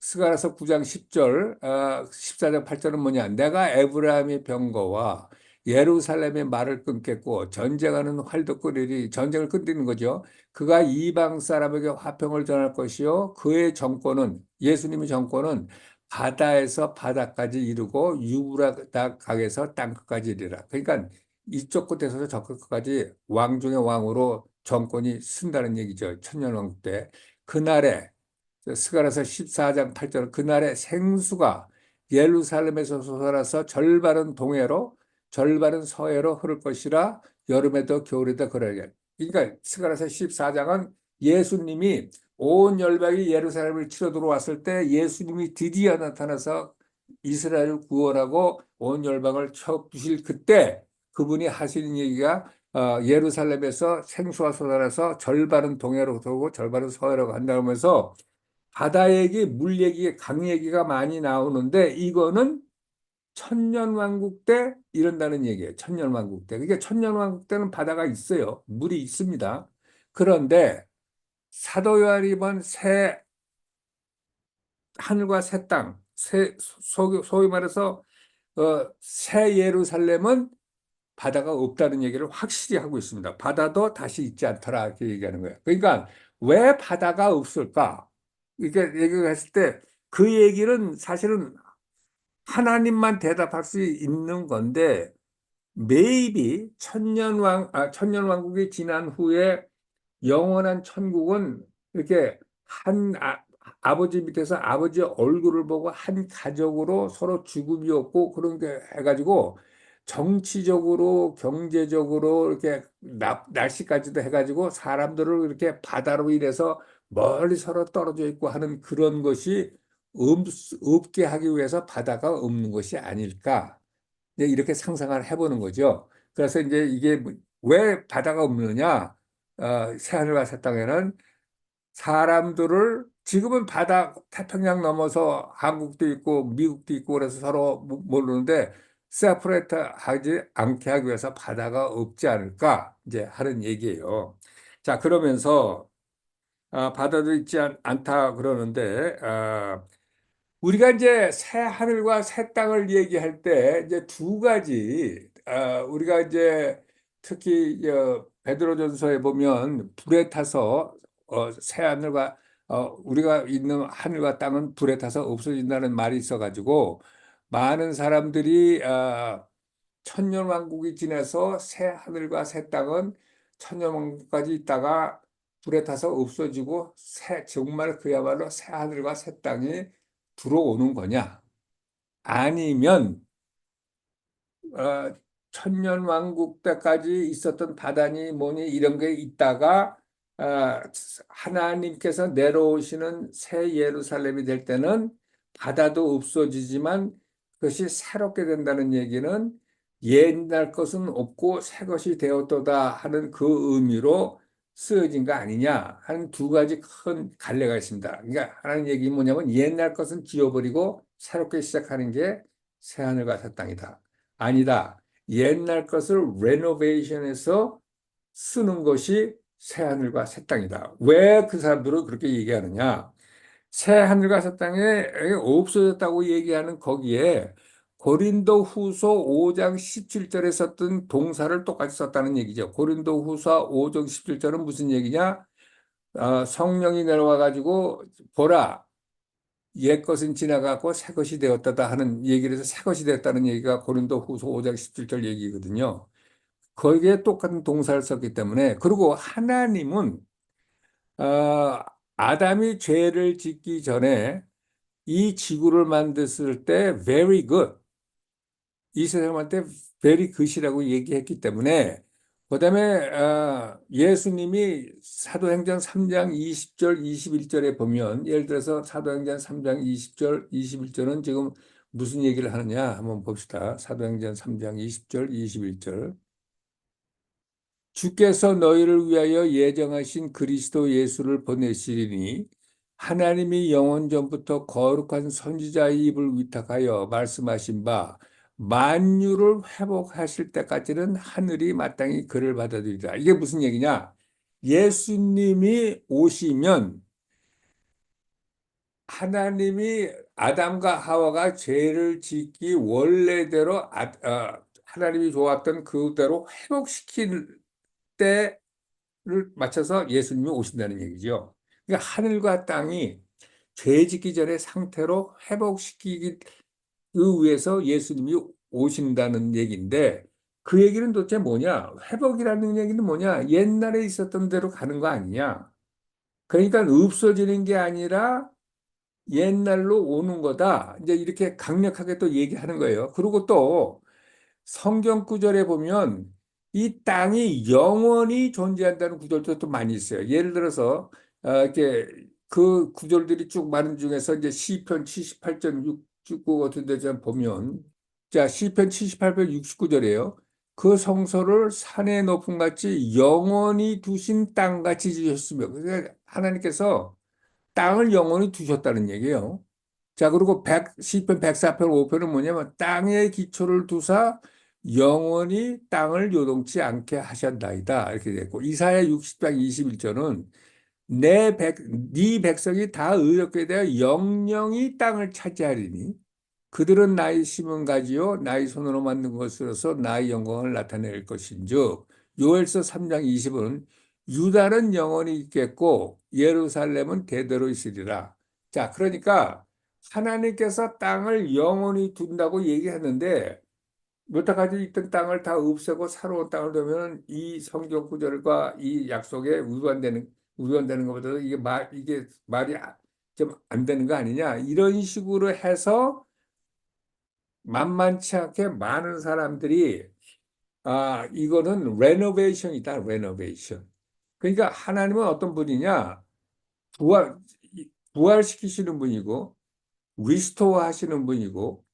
스가랴서 9장 10절, 14장 8절은 뭐냐? 내가 에브라임의 병거와 예루살렘의 말을 끊겠고 전쟁하는 활도 끄리리 전쟁을 끝내는 거죠. 그가 이방 사람에게 화평을 전할 것이요 그의 정권은 예수님의 정권은 바다에서 바다까지 이르고 유브라다 강에서 땅끝까지 이르라. 그러니까 이쪽 끝에서 저쪽 끝까지 왕 중의 왕으로 정권이 쓴다는 얘기죠. 천년왕국 때. 그날에 스가랴서 14장 8절 그날에 생수가 예루살렘에서 솟아나서 절반은 동해로 절반은 서해로 흐를 것이라 여름에도 겨울에도 그러게. 그러니까 스가랴서 14장은 예수님이 온 열방이 예루살렘을 치러 들어왔을 때 예수님이 드디어 나타나서 이스라엘을 구원하고 온 열방을 쳐주실 그때 그분이 하시는 얘기가 예루살렘에서 생수가 솟아나서 절반은 동해로 돌고 절반은 서해로 간다 하면서 바다 얘기, 물 얘기, 강 얘기가 많이 나오는데 이거는 천년왕국 때 이런다는 얘기예요. 천년왕국 때. 그러니까 천년왕국 때는 바다가 있어요. 물이 있습니다. 그런데 사도 요한이 본 새 하늘과 새 땅, 소위 말해서 새 예루살렘은 바다가 없다는 얘기를 확실히 하고 있습니다. 바다도 다시 있지 않더라 이렇게 얘기하는 거예요. 그러니까 왜 바다가 없을까? 이렇게 얘기를 했을 때 그 얘기는 사실은 하나님만 대답할 수 있는 건데 maybe 천년왕국이 지난 후에 영원한 천국은 이렇게 아버지 밑에서 아버지 얼굴을 보고 한 가족으로 서로 죽음이 없고 그런 게 해가지고 정치적으로 경제적으로 이렇게 날씨까지도 해가지고 사람들을 이렇게 바다로 인해서 멀리 서로 떨어져 있고 하는 그런 것이 없, 없게 하기 위해서 바다가 없는 것이 아닐까 이제 이렇게 상상을 해보는 거죠. 그래서 이제 이게 왜 바다가 없느냐? 새하늘과 새 땅에는 사람들을 지금은 바다 태평양 넘어서 한국도 있고 미국도 있고 그래서 서로 모르는데 세퍼레이트 하지 않게 하기 위해서 바다가 없지 않을까 이제 하는 얘기예요. 자, 그러면서 바다도 있지 않다 그러는데 우리가 이제 새 하늘과 새 땅을 얘기할 때 이제 두 가지 우리가 이제 특히 베드로전서에 보면 불에 타서 새 하늘과 우리가 있는 하늘과 땅은 불에 타서 없어진다는 말이 있어가지고 많은 사람들이 천년왕국이 지나서 새 하늘과 새 땅은 천년왕국까지 있다가 불에 타서 없어지고 정말 그야말로 새 하늘과 새 땅이 들어오는 거냐? 아니면 천년왕국 때까지 있었던 바다니 뭐니 이런 게 있다가 어, 하나님께서 내려오시는 새 예루살렘이 될 때는 바다도 없어지지만 그것이 새롭게 된다는 얘기는 옛날 것은 없고 새 것이 되었도다 하는 그 의미로 쓰여진 거 아니냐 하는 두 가지 큰 갈래가 있습니다. 그러니까 하나님 얘기 뭐냐면 옛날 것은 지워버리고 새롭게 시작하는 게 새하늘과 새 땅이다. 아니다. 옛날 것을 레노베이션해서 쓰는 것이 새하늘과 새 땅이다. 왜 그 사람들은 그렇게 얘기하느냐? 새하늘과 새 땅에 없어졌다고 얘기하는 거기에 고린도 후서 5장 17절에 썼던 동사를 똑같이 썼다는 얘기죠. 고린도 후서 5장 17절은 무슨 얘기냐? 성령이 내려와 가지고 보라 옛 것은 지나가고 새 것이 되었다 하는 얘기를 해서 새 것이 되었다는 얘기가 고린도 후서 5장 17절 얘기거든요. 거기에 똑같은 동사를 썼기 때문에 그리고 하나님은 어, 아담이 죄를 짓기 전에 이 지구를 만들었을 때 very good 이 사람한테 very good이라고 얘기했기 때문에 그다음에 예수님이 사도행전 3장 20절 21절에 보면 예를 들어서 사도행전 3장 20절 21절은 지금 무슨 얘기를 하느냐 한번 봅시다. 사도행전 3장 20절 21절 주께서 너희를 위하여 예정하신 그리스도 예수를 보내시리니 하나님이 영원 전부터 거룩한 선지자의 입을 위탁하여 말씀하신 바 만유를 회복하실 때까지는 하늘이 마땅히 그를 받아들이라. 이게 무슨 얘기냐? 예수님이 오시면 하나님이 아담과 하와가 죄를 짓기 원래대로 하나님이 좋았던 그대로 회복시킬 때를 맞춰서 예수님이 오신다는 얘기죠. 그러니까 하늘과 땅이 죄 짓기 전의 상태로 회복시키기 위해서 예수님이 오신다는 얘기인데 그 얘기는 도대체 뭐냐? 회복이라는 얘기는 뭐냐? 옛날에 있었던 대로 가는 거 아니냐? 그러니까 없어지는 게 아니라 옛날로 오는 거다. 이제 이렇게 강력하게 또 얘기하는 거예요. 그리고 또 성경 구절에 보면 이 땅이 영원히 존재한다는 구절도 또 많이 있어요. 예를 들어서 이렇게 그 구절들이 쭉 많은 중에서 이제 시편 78편 69 같은 데 좀 보면 자 시편 78편 69절이에요. 그 성소를 산의 높음 같이 영원히 두신 땅 같이 지으셨으며 그러니까 하나님께서 땅을 영원히 두셨다는 얘기예요. 자, 그리고 시편 104편 5편은 뭐냐면 땅에 기초를 두사 영원히 땅을 요동치 않게 하셨나이다. 이렇게 됐고 이사야 60장 21절은 네 백성이 다 의롭게 되어 영영이 땅을 차지하리니 그들은 나의 심은 가지요 나의 손으로 만든 것으로서 나의 영광을 나타낼 것인즉 요엘서 3장 20은 유다는 영원히 있겠고 예루살렘은 대대로 있으리라. 자, 그러니까 하나님께서 땅을 영원히 둔다고 얘기했는데 여태까지 있던 땅을 다 없애고 새로운 땅을 두면 이 성경 구절과 이 약속에 위반되는 것보다 이게 말이 좀 안 되는 거 아니냐 이런 식으로 해서 만만치 않게 많은 사람들이 이거는 레노베이션이다 레노베이션. 그러니까 하나님은 어떤 분이냐 부활 부활시키시는 분이고 리스토어 하시는 분이고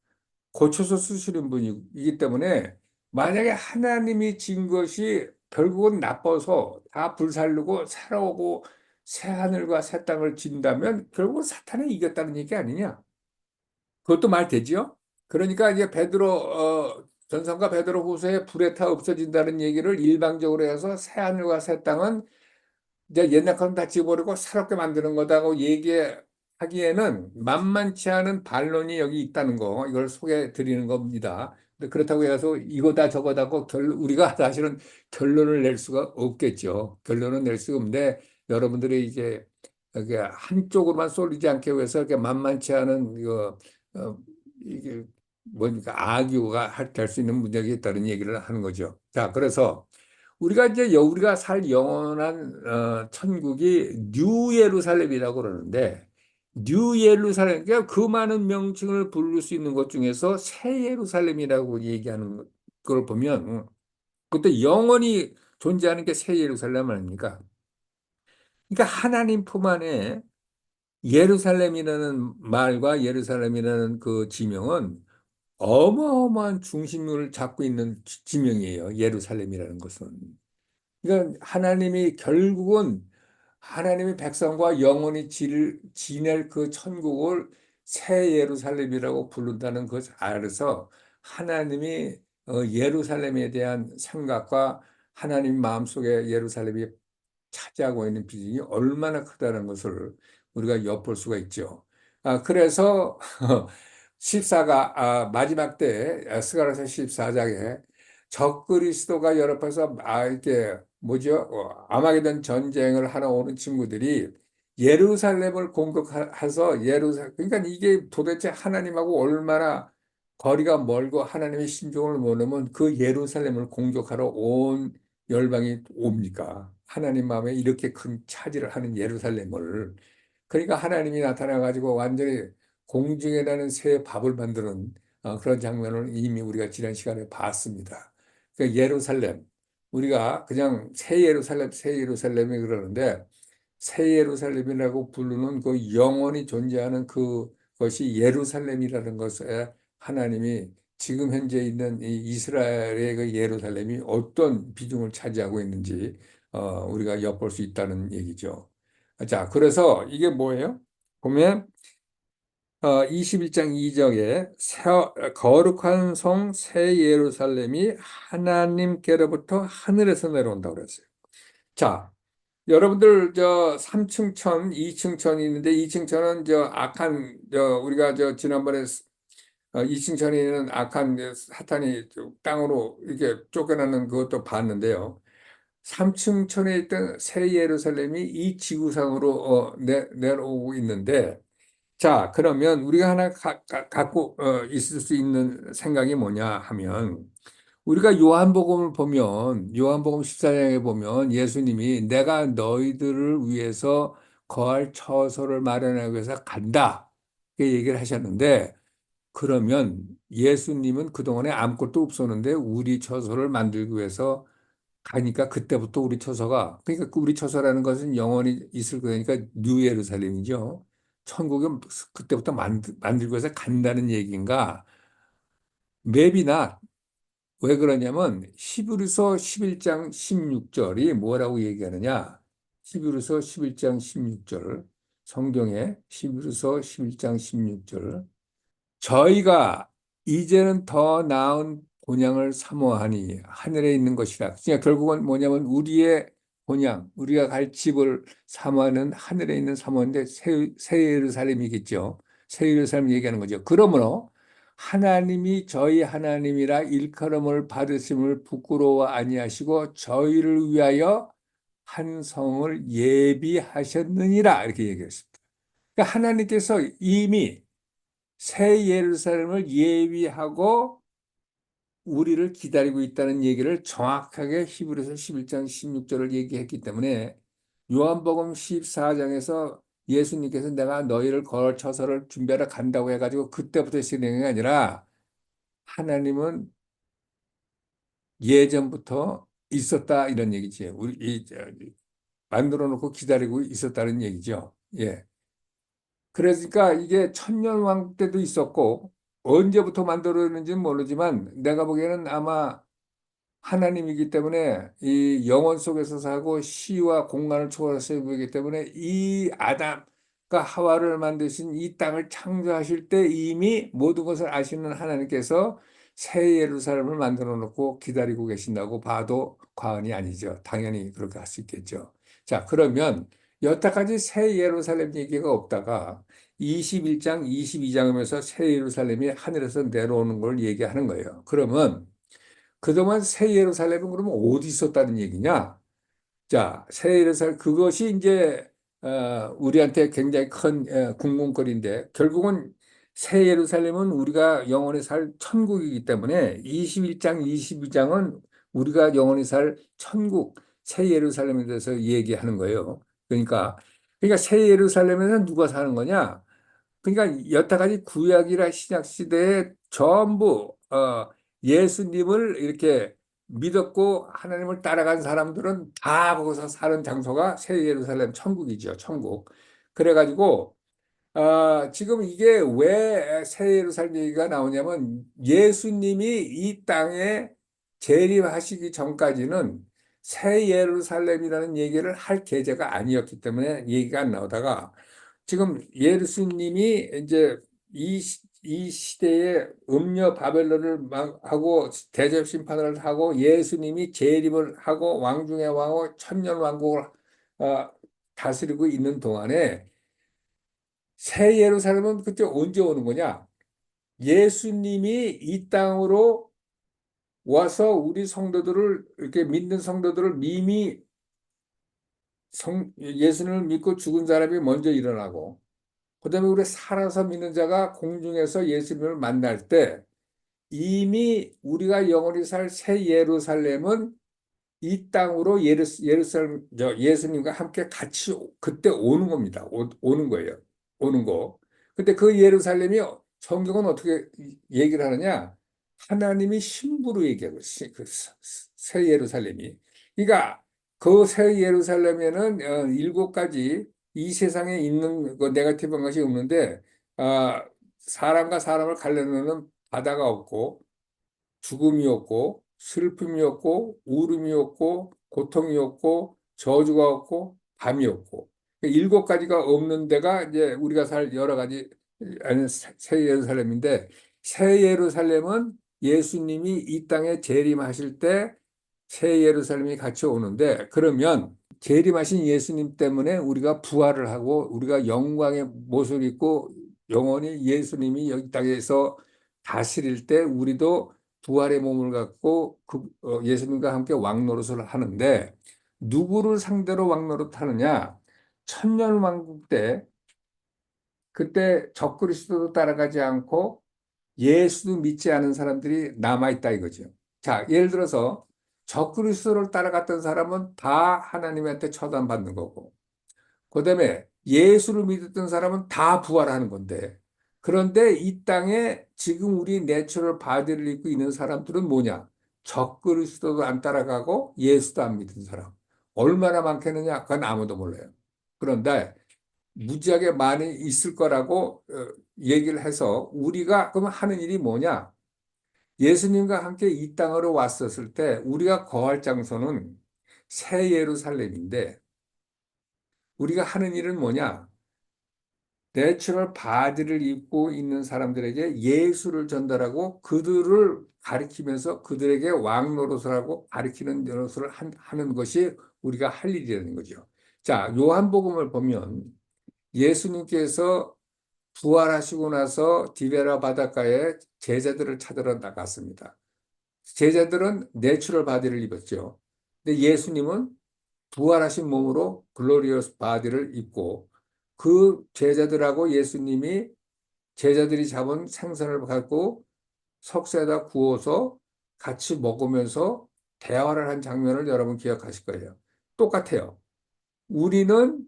고쳐서 쓰시는 분이기 때문에 만약에 하나님이 진 것이 결국은 나빠서 다 불살르고 살아오고 새 하늘과 새 땅을 진다면 결국은 사탄이 이겼다는 얘기 아니냐? 그것도 말 되지요? 그러니까 이제 전서가 베드로 후서에 불에 타 없어진다는 얘기를 일방적으로 해서 새 하늘과 새 땅은 이제 옛날 것은 다 지워버리고 새롭게 만드는 거다고 얘기하기에는 만만치 않은 반론이 여기 있다는 거, 이걸 소개해 드리는 겁니다. 근데 그렇다고 해서 이거다 저거다고 우리가 사실은 결론을 낼 수가 없겠죠. 결론은 낼 수가 없는데 여러분들이 이게 한쪽으로만 쏠리지 않게 위해서 이렇게 만만치 않은 어, 이게 뭐니까 악유가 될 수 있는 문제가 있다는 얘기를 하는 거죠. 자, 그래서 우리가 살 영원한 천국이 뉴 예루살렘이라고 그러는데 뉴 예루살렘 그러니까 그 많은 명칭을 부를 수 있는 것 중에서 새 예루살렘이라고 얘기하는 걸 보면 그것도 영원히 존재하는 게 새 예루살렘 아닙니까? 그러니까 하나님 품 안에 예루살렘이라는 말과 예루살렘이라는 그 지명은 어마어마한 중심을 잡고 있는 지명이에요. 예루살렘이라는 것은. 그러니까 하나님이 결국은 하나님의 백성과 영원히 지낼 그 천국을 새 예루살렘이라고 부른다는 것을 알아서 하나님이 예루살렘에 대한 생각과 하나님 마음속에 예루살렘이 차지하고 있는 비중이 얼마나 크다는 것을 우리가 엿볼 수가 있죠. 그래서 마지막 때 스가랴서 14장에 적그리스도가 연합해서 이렇게 뭐죠? 아마게던 전쟁을 하러 오는 친구들이 예루살렘을 공격해서 그러니까 이게 도대체 하나님하고 얼마나 거리가 멀고 하나님의 신종을 모르면 그 예루살렘을 공격하러 온 열방이 옵니까? 하나님 마음에 이렇게 큰 차지를 하는 예루살렘을 그러니까 하나님이 나타나 가지고 완전히 공중에다는 새 밥을 만드는 그런 장면을 이미 우리가 지난 시간에 봤습니다. 그 예루살렘 우리가 그냥 새 예루살렘이 그러는데 새 예루살렘이라고 부르는 그 영원히 존재하는 그것이 예루살렘이라는 것에 하나님이 지금 현재 있는 이 이스라엘의 그 예루살렘이 어떤 비중을 차지하고 있는지 우리가 엿볼 수 있다는 얘기죠. 자, 그래서 이게 뭐예요? 보면 21장 2절에 거룩한 성 새 예루살렘이 하나님께로부터 하늘에서 내려온다고 그랬어요. 자, 여러분들 저 3층 천, 2층 천이 있는데 2층 천은 저 악한 우리가 저 지난번에 2층천에 있는 악한 그 사탄이 땅으로 이렇게 쫓겨나는 그것도 봤는데요. 3층천에 있던 새 예루살렘이 이 지구상으로 내려오고 있는데, 자, 그러면 우리가 하나 갖고 있을 수 있는 생각이 뭐냐 하면, 우리가 요한복음 14장에 보면 예수님이 내가 너희들을 위해서 거할 처소를 마련하기 위해서 간다. 이렇게 얘기를 하셨는데, 그러면 예수님은 그동안에 아무것도 없었는데 우리 처소를 만들기 위해서 가니까 그때부터 우리 처소가, 그러니까 그 우리 처소라는 것은 영원히 있을 거니까 뉴 예루살렘이죠. 천국에 그때부터 만들기 위해서 간다는 얘기인가? 맵이나 왜 그러냐면 히브리서 11장 16절이 뭐라고 얘기하느냐? 히브리서 11장 16절, 성경에 히브리서 11장 16절, 저희가 이제는 더 나은 본향을 사모하니 하늘에 있는 것이라. 그러니까 결국은 뭐냐면 우리의 본향, 우리가 갈 집을 사모하는 하늘에 있는 사모인데 새 예루살렘이겠죠. 새 예루살렘 얘기하는 거죠. 그러므로 하나님이 저희 하나님이라 일컬음을 받으심을 부끄러워 아니하시고 저희를 위하여 한 성을 예비하셨느니라 이렇게 얘기했습니다. 그러니까 하나님께서 이미 새 예루살렘을 예비하고 우리를 기다리고 있다는 얘기를 정확하게 히브리서 11장 16절을 얘기했기 때문에 요한복음 14장에서 예수님께서 내가 너희를 거할 처소를 준비하러 간다고 해가지고 그때부터 시작된 게 아니라 하나님은 예전부터 있었다 이런 얘기지. 만들어 놓고 기다리고 있었다는 얘기죠. 예. 그러니까 이게 천년왕 때도 있었고 언제부터 만들어졌는지는 모르지만 내가 보기에는 아마 하나님이기 때문에 이 영원 속에서 살고 시와 공간을 초월해서 보이기 때문에 이 아담과 하와를 만드신 이 땅을 창조하실 때 이미 모든 것을 아시는 하나님께서 새 예루살렘을 만들어 놓고 기다리고 계신다고 봐도 과언이 아니죠. 당연히 그렇게 할 수 있겠죠. 자, 그러면 여태까지 새 예루살렘 얘기가 없다가 21장, 22장이면서 새 예루살렘이 하늘에서 내려오는 걸 얘기하는 거예요. 그러면 그동안 새 예루살렘은 그러면 어디 있었다는 얘기냐? 자, 새 예루살렘 그것이 이제 우리한테 굉장히 큰 궁금거리인데 결국은 새 예루살렘은 우리가 영원히 살 천국이기 때문에 21장, 22장은 우리가 영원히 살 천국, 새 예루살렘에 대해서 얘기하는 거예요. 그러니까 새 예루살렘에는 누가 사는 거냐? 그러니까 여태까지 구약이나 신약 시대에 전부 예수님을 이렇게 믿었고 하나님을 따라간 사람들은 다 거기서 사는 장소가 새 예루살렘 천국이죠, 천국. 그래가지고 지금 이게 왜 새 예루살렘 얘기가 나오냐면 예수님이 이 땅에 재림하시기 전까지는 새 예루살렘이라는 얘기를 할 계제가 아니었기 때문에 얘기가 안 나오다가 지금 예수님이 이제 이 시대에 음녀 바벨론을 막 하고 대접 심판을 하고 예수님이 재림을 하고 왕 중의 왕으로 천년 왕국을 어, 다스리고 있는 동안에 새 예루살렘은 그때 언제 오는 거냐? 예수님이 이 땅으로 와서 우리 성도들을 이렇게 믿는 성도들을 예수님을 믿고 죽은 사람이 먼저 일어나고 그다음에 우리 살아서 믿는 자가 공중에서 예수님을 만날 때 이미 우리가 영원히 살 새 예루살렘은 이 땅으로 예루살렘 예수님과 함께 같이 그때 오는 겁니다. 오는 거예요. 오는 거. 근데 그 예루살렘이 성경은 어떻게 얘기를 하느냐? 하나님이 신부로 얘기하고 있어요. 그새 예루살렘이. 그러니까 그 새 예루살렘에는 일곱 가지 이 세상에 있는 그 네거티브한 것이 없는데 사람과 사람을 갈라놓는 바다가 없고 죽음이 없고 슬픔이 없고 울음이 없고 고통이 없고 저주가 없고 밤이 없고 그 일곱 가지가 없는 데가 이제 우리가 살 여러 가지 아니 새 예루살렘인데 새 예루살렘은 예수님이 이 땅에 재림하실 때 새 예루살렘이 같이 오는데 그러면 재림하신 예수님 때문에 우리가 부활을 하고 우리가 영광의 모습을 입고 영원히 예수님이 여기 땅에서 다스릴 때 우리도 부활의 몸을 갖고 예수님과 함께 왕노릇을 하는데 누구를 상대로 왕노릇 하느냐? 천년왕국 때 그때 적그리스도도 따라가지 않고 예수도 믿지 않은 사람들이 남아있다 이거죠. 자, 예를 들어서 적그리스도를 따라갔던 사람은 다 하나님한테 처단받는 거고 그다음에 예수를 믿었던 사람은 다 부활하는 건데 그런데 이 땅에 지금 우리 내추럴 바디를 입고 있는 사람들은 뭐냐? 적그리스도도 안 따라가고 예수도 안 믿는 사람. 얼마나 많겠느냐? 그건 아무도 몰라요. 그런데 무지하게 많이 있을 거라고 얘기를 해서 우리가 그럼 하는 일이 뭐냐? 예수님과 함께 이 땅으로 왔었을 때 우리가 거할 장소는 새 예루살렘인데 우리가 하는 일은 뭐냐? 내추럴 바디를 입고 있는 사람들에게 예수를 전달하고 그들을 가리키면서 그들에게 왕 노릇을 하고 가리키는 노릇을 하는 것이 우리가 할 일이라는 거죠. 자, 요한복음을 보면 예수님께서 부활하시고 나서 디베라 바닷가에 제자들을 찾으러 나갔습니다. 제자들은 내추럴 바디를 입었죠. 근데 예수님은 부활하신 몸으로 글로리어스 바디를 입고 그 제자들하고 예수님이 제자들이 잡은 생선을 갖고 석쇠에다 구워서 같이 먹으면서 대화를 한 장면을 여러분 기억하실 거예요. 똑같아요. 우리는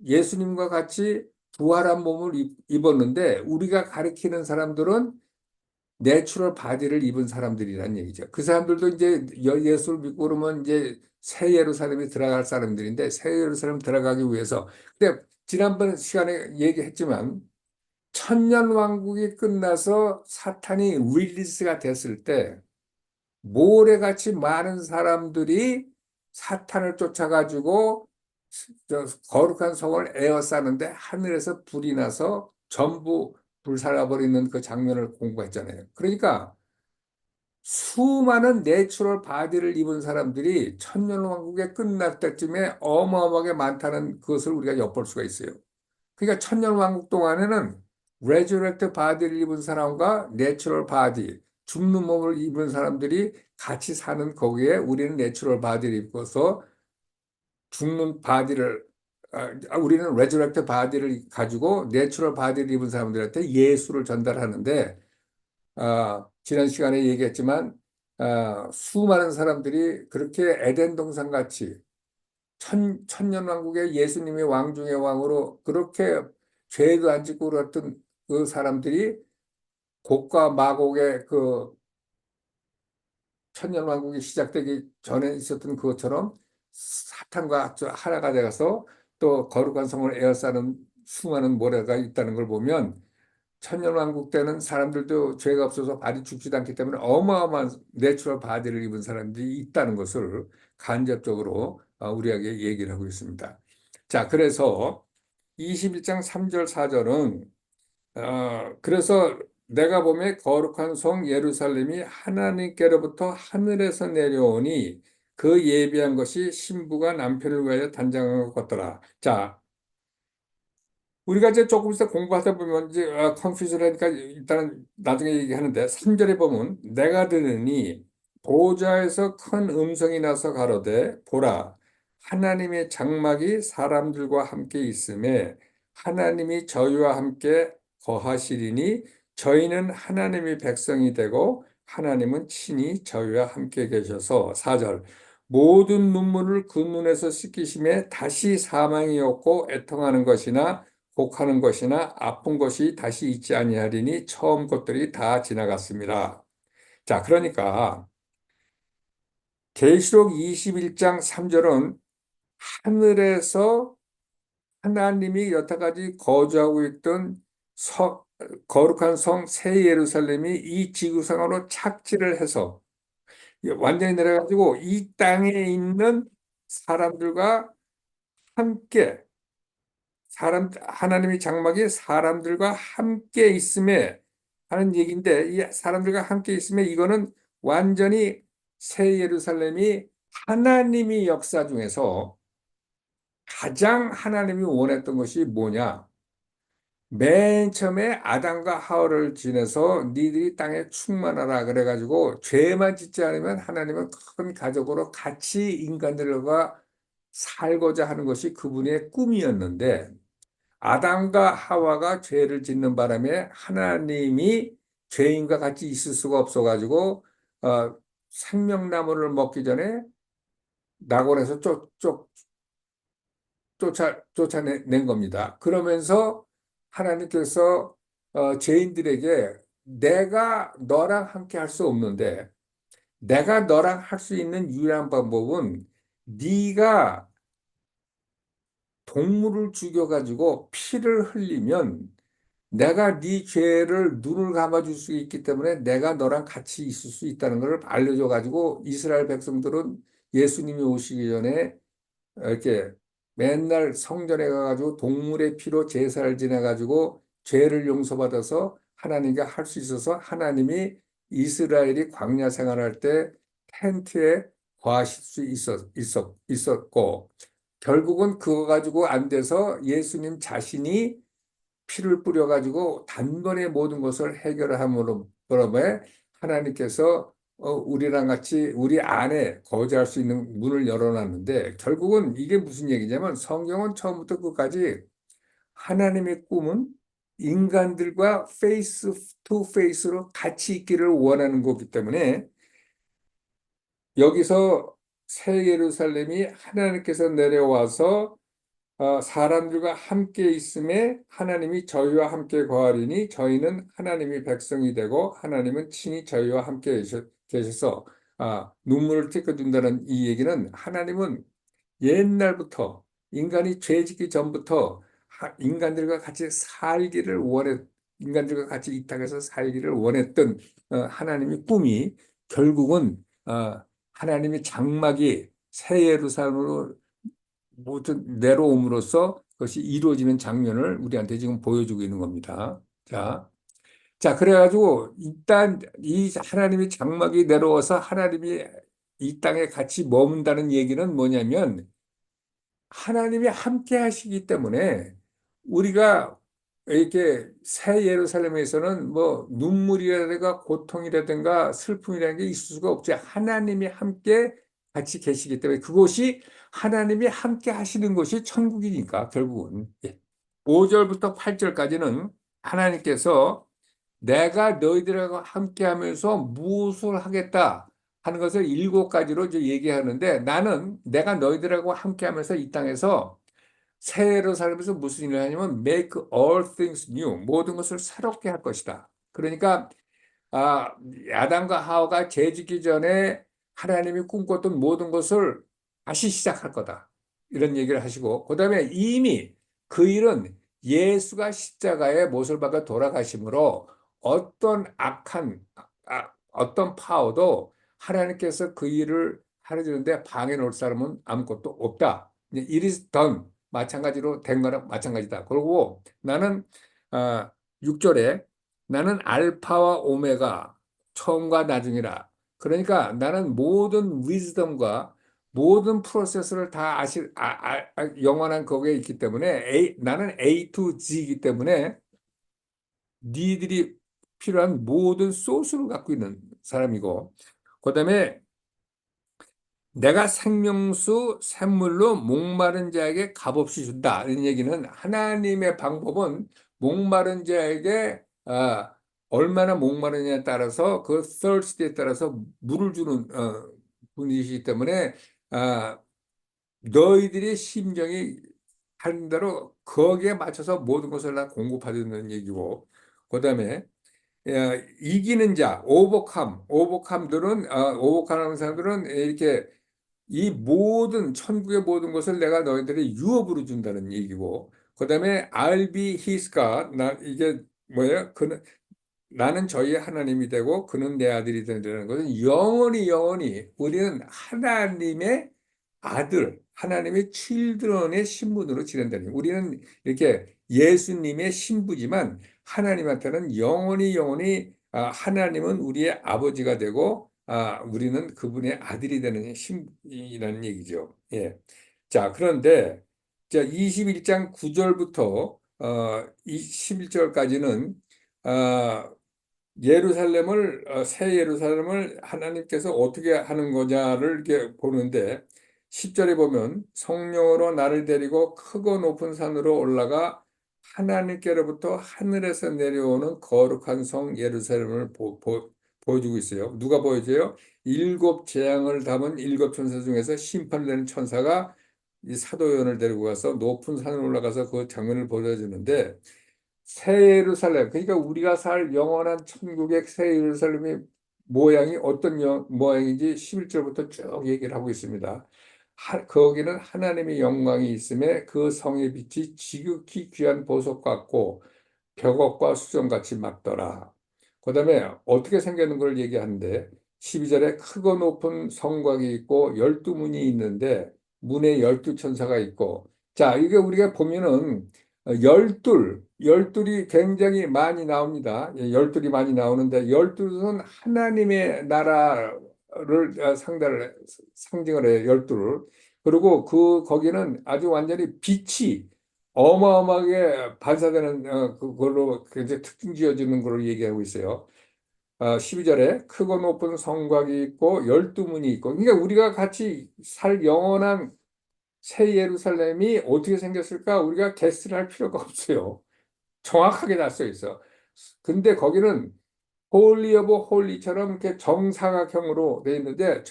예수님과 같이 부활한 몸을 입었는데 우리가 가리키는 사람들은 내추럴 바디를 입은 사람들이란 얘기죠. 그 사람들도 이제 예수를 믿고 그러면 이제 새 예루살렘에 들어갈 사람들인데 새 예루살렘 들어가기 위해서 근데 지난번 시간에 얘기했지만 천년 왕국이 끝나서 사탄이 릴리스가 됐을 때 모래같이 많은 사람들이 사탄을 쫓아가지고 거룩한 성을 에워싸는데 하늘에서 불이 나서 전부 불살라버리는 그 장면을 공부했잖아요. 그러니까 수많은 내추럴 바디를 입은 사람들이 천년왕국에 끝날 때쯤에 어마어마하게 많다는 것을 우리가 엿볼 수가 있어요. 그러니까 천년왕국 동안에는 레저렉트 바디를 입은 사람과 내추럴 바디, 죽는 몸을 입은 사람들이 같이 사는 거기에 우리는 내추럴 바디를 입고서 죽는 바디를 우리는 레저렉트 바디를 가지고 내추럴 바디를 입은 사람들한테 예수를 전달하는데 지난 시간에 얘기했지만 수많은 사람들이 그렇게 에덴 동산 같이 천년왕국의 예수님의 왕 중의 왕으로 그렇게 죄도 안 짓고 그랬던 그 사람들이 곡과 마곡의 그 천년왕국이 시작되기 전에 있었던 그것처럼 사탄과 하나가 되어서 또 거룩한 성을 에워싸는 수많은 모래가 있다는 걸 보면 천년왕국 때는 사람들도 죄가 없어서 발이 죽지도 않기 때문에 어마어마한 내추럴 바디를 입은 사람들이 있다는 것을 간접적으로 우리에게 얘기를 하고 있습니다. 자, 그래서 21장 3절 4절은 그래서 내가 보면 거룩한 성 예루살렘이 하나님께로부터 하늘에서 내려오니 그 예비한 것이 신부가 남편을 위하여 단장한 것 같더라. 자, 우리가 이제 조금 있어 공부하다 보면 이제 컨퓨즈를 하니까 일단은 나중에 얘기하는데 3절에 보면 내가 들으니 보좌에서 큰 음성이 나서 가로되 보라 하나님의 장막이 사람들과 함께 있음에 하나님이 저희와 함께 거하시리니 저희는 하나님의 백성이 되고 하나님은 친히 저희와 함께 계셔서 4절 모든 눈물을 그 눈에서 씻기심에 다시 사망이 없고 애통하는 것이나 곡하는 것이나 아픈 것이 다시 있지 아니하리니 처음 것들이 다 지나갔습니다. 자, 그러니까 계시록 21장 3절은 하늘에서 하나님이 여태까지 거주하고 있던 거룩한 성 새 예루살렘이 이 지구상으로 착지를 해서 완전히 내려가지고 이 땅에 있는 사람들과 함께 하나님의 장막이 사람들과 함께 있음에 하는 얘기인데 이 사람들과 함께 있음에 이거는 완전히 새 예루살렘이 하나님의 역사 중에서 가장 하나님이 원했던 것이 뭐냐? 맨 처음에 아담과 하와를 지내서 니들이 땅에 충만하라 그래가지고 죄만 짓지 않으면 하나님은 큰 가족으로 같이 인간들과 살고자 하는 것이 그분의 꿈이었는데 아담과 하와가 죄를 짓는 바람에 하나님이 죄인과 같이 있을 수가 없어가지고 생명나무를 먹기 전에 낙원에서 쫓아낸 겁니다. 그러면서 하나님께서 죄인들에게 내가 너랑 함께 할 수 없는데 내가 너랑 할 수 있는 유일한 방법은 네가 동물을 죽여가지고 피를 흘리면 내가 네 죄를 눈을 감아줄 수 있기 때문에 내가 너랑 같이 있을 수 있다는 것을 알려줘가지고 이스라엘 백성들은 예수님이 오시기 전에 이렇게 맨날 성전에 가가지고 동물의 피로 제사를 지내가지고 죄를 용서받아서 하나님께 할 수 있어서 하나님이 이스라엘이 광야 생활할 때 텐트에 거하실 수 있었고 결국은 그거 가지고 안 돼서 예수님 자신이 피를 뿌려가지고 단번에 모든 것을 해결함으로 그러면 하나님께서 우리랑 같이 우리 안에 거주할 수 있는 문을 열어놨는데 결국은 이게 무슨 얘기냐면 성경은 처음부터 끝까지 하나님의 꿈은 인간들과 페이스 투 페이스로 같이 있기를 원하는 거기 때문에 여기서 새 예루살렘이 하나님께서 내려와서 사람들과 함께 있음에 하나님이 저희와 함께 거하리니 저희는 하나님의 백성이 되고 하나님은 친히 저희와 함께 계셔서 눈물을 튀겨준다는 이 얘기는 하나님은 옛날부터 인간이 죄 짓기 전부터 인간들과 같이 살기를 인간들과 같이 이 땅에서 살기를 원했던 하나님의 꿈이 결국은 하나님의 장막이 새 예루살렘으로 모든 내려옴으로써 그것이 이루어지는 장면을 우리한테 지금 보여주고 있는 겁니다. 그래가지고 일단 이 하나님의 장막이 내려와서 하나님이 이 땅에 같이 머문다는 얘기는 뭐냐면 하나님이 함께 하시기 때문에 우리가 이렇게 새 예루살렘에서는 뭐 눈물이라든가 고통이라든가 슬픔이라는 게 있을 수가 없지. 하나님이 함께 같이 계시기 때문에 그곳이 하나님이 함께 하시는 곳이 천국이니까 결국은. 5절부터 8절까지는 하나님께서 내가 너희들하고 함께 하면서 무엇을 하겠다 하는 것을 7가지로 이제 얘기하는데 나는 내가 너희들하고 함께 하면서 이 땅에서 새 예루살렘에서 무슨 일을 하냐면 make all things new 모든 것을 새롭게 할 것이다. 그러니까 아, 아담과 하와가 죄 짓기 전에 하나님이 꿈꿨던 모든 것을 다시 시작할 거다. 이런 얘기를 하시고, 그 다음에 이미 그 일은 예수가 십자가에 못을 박아 돌아가심으로 어떤 파워도 하나님께서 그 일을 하려주는데 방해 놓을 사람은 아무것도 없다. It is done. 마찬가지로 된 거랑 마찬가지다. 그리고 나는 6절에 나는 알파와 오메가 처음과 나중이라. 그러니까 나는 모든 위즈덤과 모든 프로세스를 다 영원한 거기에 있기 때문에 나는 A to G이기 때문에 니들이 필요한 모든 소스를 갖고 있는 사람이고 그다음에 내가 생명수 샘물로 목마른 자에게 값없이 준다. 이런 얘기는 하나님의 방법은 목마른 자에게 얼마나 목마르냐에 따라서 그 thirst에 따라서 물을 주는 분이시기 때문에 아, 너희들의 심정이 하는 대로 거기에 맞춰서 모든 것을 다 공급하는 얘기고 그다음에 이기는 자, 오버캄하는 사람들은 이렇게 이 모든 천국의 모든 것을 내가 너희들의 유업으로 준다는 얘기고 그다음에 I'll be his God 이게 뭐예요? 나는 저희 하나님이 되고 그는 내 아들이 된다는 것은 영원히 우리는 하나님의 아들, 하나님의 칠드런의 신분으로 지낸다는 거예요. 우리는 이렇게 예수님의 신부지만 하나님한테는 영원히 하나님은 우리의 아버지가 되고 우리는 그분의 아들이 되는 신이라는 얘기죠. 예. 자, 그런데 자, 21장 9절부터 이 11절까지는 예루살렘을 새 예루살렘을 하나님께서 어떻게 하는 거냐를 이렇게 보는데 10절에 보면 성령으로 나를 데리고 크고 높은 산으로 올라가 하나님께로부터 하늘에서 내려오는 거룩한 성 예루살렘을 보여주고 있어요. 누가 보여줘요? 일곱 재앙을 담은 일곱 천사 중에서 심판되는 천사가 이 사도 요한을 데리고 가서 높은 산을 올라가서 그 장면을 보여주는데 새 예루살렘, 그러니까 우리가 살 영원한 천국의 새 예루살렘의 모양이 어떤 모양인지 11절부터 쭉 얘기를 하고 있습니다. 거기는 하나님의 영광이 있음에 그 성의 빛이 지극히 귀한 보석 같고 벽옥과 수정같이 맞더라. 그 다음에 어떻게 생겼는 걸 얘기하는데 12절에 크고 높은 성곽이 있고 12문이 있는데 문에 12천사가 있고 자, 이게 우리가 보면은 열둘이 굉장히 많이 나옵니다. 열둘이 많이 나오는데 열둘은 하나님의 나라를 상징을 해요. 열둘. 그리고 거기는 아주 완전히 빛이 어마어마하게 반사되는 그걸로 굉장히 특징 지어지는 걸로 얘기하고 있어요. 12절에 크고 높은 성곽이 있고 12문이 있고 그러니까 우리가 같이 살 영원한 새 예루살렘이 어떻게 생겼을까? 우리가 게스트를 할 필요가 없어요. 정확하게 다 써 있어. 근데 거기는 홀리 오브 홀리처럼 이렇게 정사각형으로 돼 있는데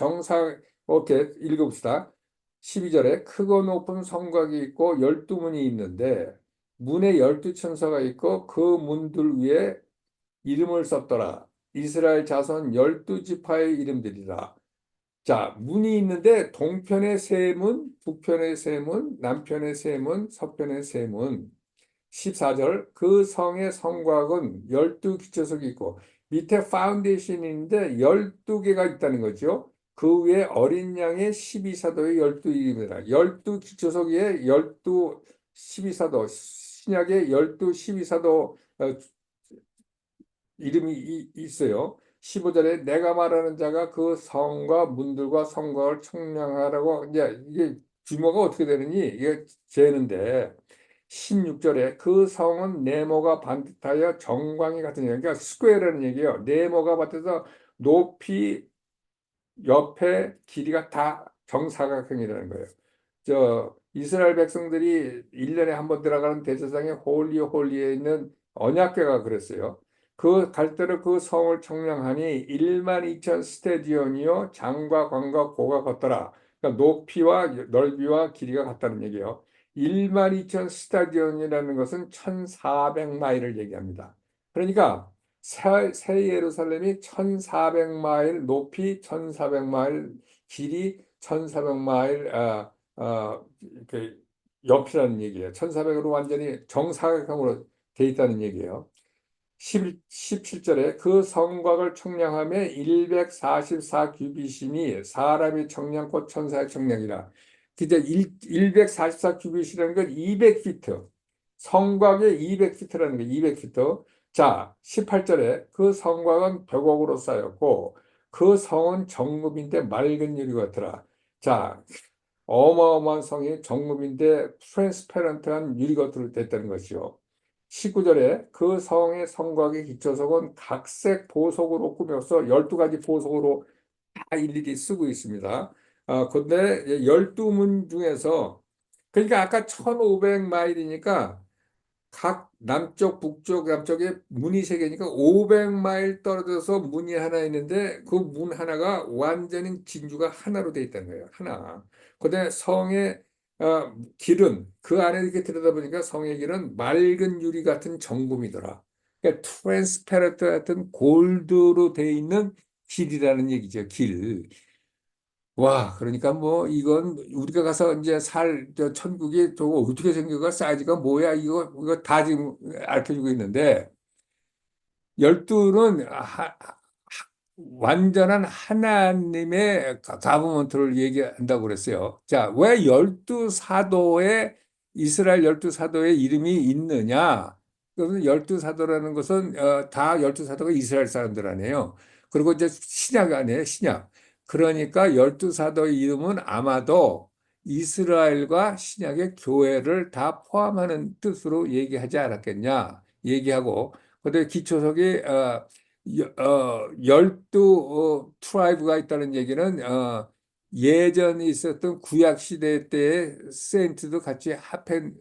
이렇게 읽읍시다. 12절에 크고 높은 성곽이 있고 12문이 있는데 문에 12천사가 있고 그 문들 위에 이름을 썼더라. 이스라엘 자손 12지파의 이름들이라. 자, 문이 있는데 동편의 세 문, 북편의 세 문, 남편의 세 문, 서편의 세 문. 14절 그 성의 성곽은 12기초석이 있고 밑에 파운데이션인데 12개가 있다는 거죠. 그 위에 어린 양의 12사도의 12입니다. 12기초석 위에 12사도 신약의 12사도 이름이 있어요. 15절에 내가 말하는 자가 그 성과 문들과 성곽을 청량하라고 이제 이게 규모가 어떻게 되느니 이게 재는데 16절에 그 성은 네모가 반듯하여 정광이 같은 얘기, 그러니까 스퀘어라는 얘기예요. 네모가 반듯해서 높이, 옆에, 길이가 다 정사각형이라는 거예요. 이스라엘 백성들이 1년에 한 번 들어가는 대제사장의 홀리에 있는 언약궤가 그랬어요. 그 갈대로 그 성을 청량하니 1만 2천 스테디온이요 장과 관과 고가 같더라. 그러니까 높이와 넓이와 길이가 같다는 얘기예요. 1만 2천 스타디온이라는 것은 1,400마일을 얘기합니다. 그러니까 새 예루살렘이 1,400마일 높이, 1,400마일 길이, 1,400마일 이렇게 옆이라는 얘기예요. 1,400으로 완전히 정사각형으로 돼 있다는 얘기예요. 17절에 그 성곽을 청량하며 144 규빗이니 사람이 청량 곧 천사의 청량이라. 근데 144 규빗이라는 건 200피트. 성곽에 200피트라는 거 200피트. 자, 18절에 그 성곽은 벽옥으로 쌓였고 그 성은 정금인데 맑은 유리 같더라. 자, 어마어마한 성이 정금인데 트랜스페런트한 유리겉으로 됐다는 것이요. 19절에 그 성의 성곽의 기초석은 각색 보석으로 꾸며서 12가지 보석으로 다 일일이 쓰고 있습니다. 근데 12문 중에서 그러니까 아까 1500마일이니까 각 남쪽, 북쪽, 남쪽에 문이 세 개니까 500마일 떨어져서 문이 하나 있는데 그 문 하나가 완전히 진주가 하나로 돼 있다는 거예요. 하나. 그다음에 성의 길은 그 안에 이렇게 들여다보니까 성의 길은 맑은 유리 같은 정금이더라. 그러니까 트랜스페런트 같은 골드로 돼 있는 길이라는 얘기죠. 길. 와, 그러니까 뭐 이건 우리가 가서 이제 저 천국이 저거 어떻게 생겨가 사이즈가 뭐야 이거 다 지금 알려주고 있는데 열두는 완전한 하나님의 가버먼트를 얘기한다고 그랬어요. 자, 왜 열두 사도에 이스라엘 열두 사도의 이름이 있느냐? 그러면 열두 사도라는 것은 다 열두 사도가 이스라엘 사람들 아니에요. 그리고 이제 신약 아니에요, 신약. 그러니까 열두 사도의 이름은 아마도 이스라엘과 신약의 교회를 다 포함하는 뜻으로 얘기하지 않았겠냐 얘기하고 그다음에 기초석이 12 트라이브가 있다는 얘기는 예전에 있었던 구약 시대 때의 세인트도 같이 합한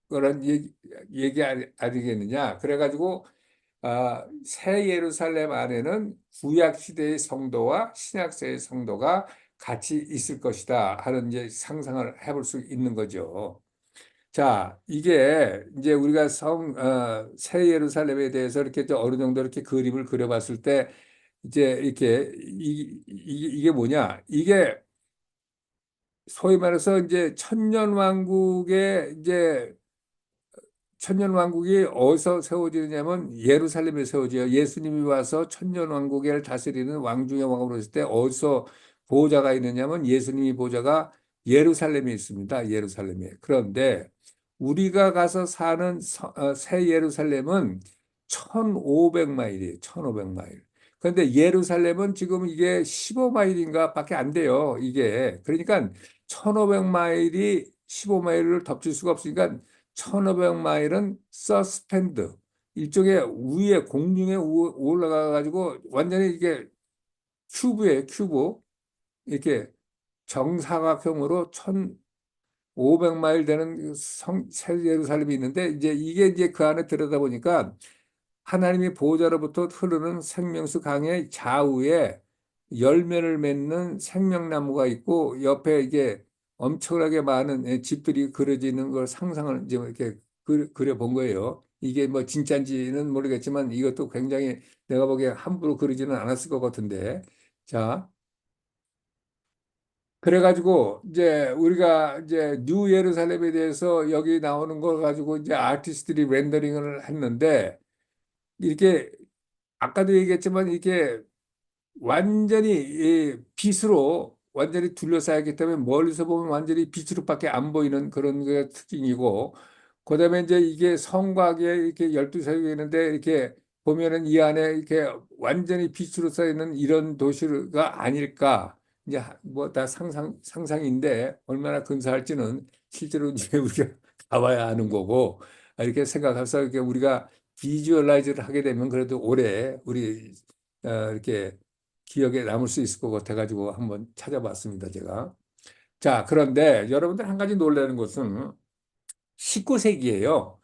거란 얘기 아니겠느냐. 그래가지고 새 예루살렘 안에는 구약 시대의 성도와 신약 시대의 성도가 같이 있을 것이다 하는 이제 상상을 해볼 수 있는 거죠. 자, 이게 이제 우리가 새 예루살렘에 대해서 이렇게 좀 어느 정도 이렇게 그림을 그려봤을 때 이제 이렇게 이게 뭐냐? 이게 소위 말해서 이제 천년왕국이 어디서 세워지느냐면 예루살렘에 세워져요. 예수님이 와서 천년왕국을 다스리는 왕 중의 왕으로 있을 때 어디서 보호자가 있느냐면 예수님이 보호자가 예루살렘에 있습니다. 예루살렘에. 그런데 우리가 가서 사는 새 예루살렘은 1500마일이에요. 1500마일. 그런데 예루살렘은 지금 이게 15마일인가 밖에 안 돼요. 이게. 그러니까 1500마일이 15마일을 덮칠 수가 없으니까 1500마일은 서스펜드 일종의 위에 공중에 올라가 가지고 완전히 이게 큐브예요, 큐브. 이렇게 정사각형으로 1500마일 되는 새 예루살렘이 있는데 이제 그 안에 들여다보니까 하나님이 보호자로부터 흐르는 생명수 강의 좌우에 열매를 맺는 생명나무가 있고 옆에 이게 엄청나게 많은 집들이 그려지는 걸 상상을 이제 이렇게 그려본 거예요. 이게 뭐 진짜인지는 모르겠지만 이것도 굉장히 내가 보기에 함부로 그리지는 않았을 것 같은데. 자, 그래가지고 이제 우리가 이제 뉴 예루살렘에 대해서 여기 나오는 걸 가지고 이제 아티스트들이 렌더링을 했는데 이렇게 아까도 얘기했지만 이게 완전히 이 빛으로 완전히 둘러싸였기 때문에 멀리서 보면 완전히 빛으로밖에 안 보이는 그런 게 특징이고 그다음에 이제 이게 성곽에 이렇게 12석이 있는데 이렇게 보면은 이 안에 이렇게 완전히 빛으로 쌓여 있는 이런 도시가 아닐까 이제 뭐 다 상상인데 얼마나 근사할지는 실제로 이제 우리가 가봐야 아는 거고 이렇게 생각해서 이렇게 우리가 비주얼라이즈를 하게 되면 그래도 오래 우리 이렇게 기억에 남을 수 있을 것 같아가지고 한번 찾아봤습니다, 제가. 자, 그런데 여러분들 한 가지 놀라는 것은 19세기예요.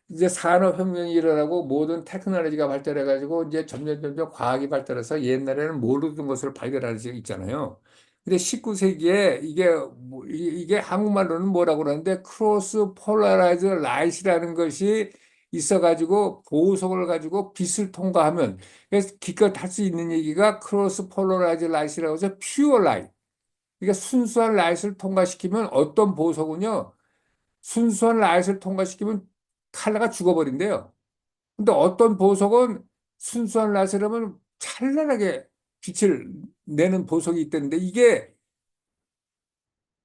이제 산업혁명이 일어나고 모든 테크놀로지가 발달해가지고 이제 점점 과학이 발달해서 옛날에는 모르던 것을 발견할 수 있잖아요. 근데 19세기에 이게 한국말로는 뭐라고 그러는데 크로스 폴라라이즈 라이트라는 것이 있어가지고 보석을 가지고 빛을 통과하면 그래서 기껏 할 수 있는 얘기가 크로스 폴라라이즈 라이트라고 해서 퓨어 라이트. 그러니까 순수한 라이트를 통과시키면 어떤 보석은요. 순수한 라이트를 통과시키면 칼라가 죽어버린대요. 근데 어떤 보석은 순수한 라이트라면 찬란하게 빛을 내는 보석이 있다는데 이게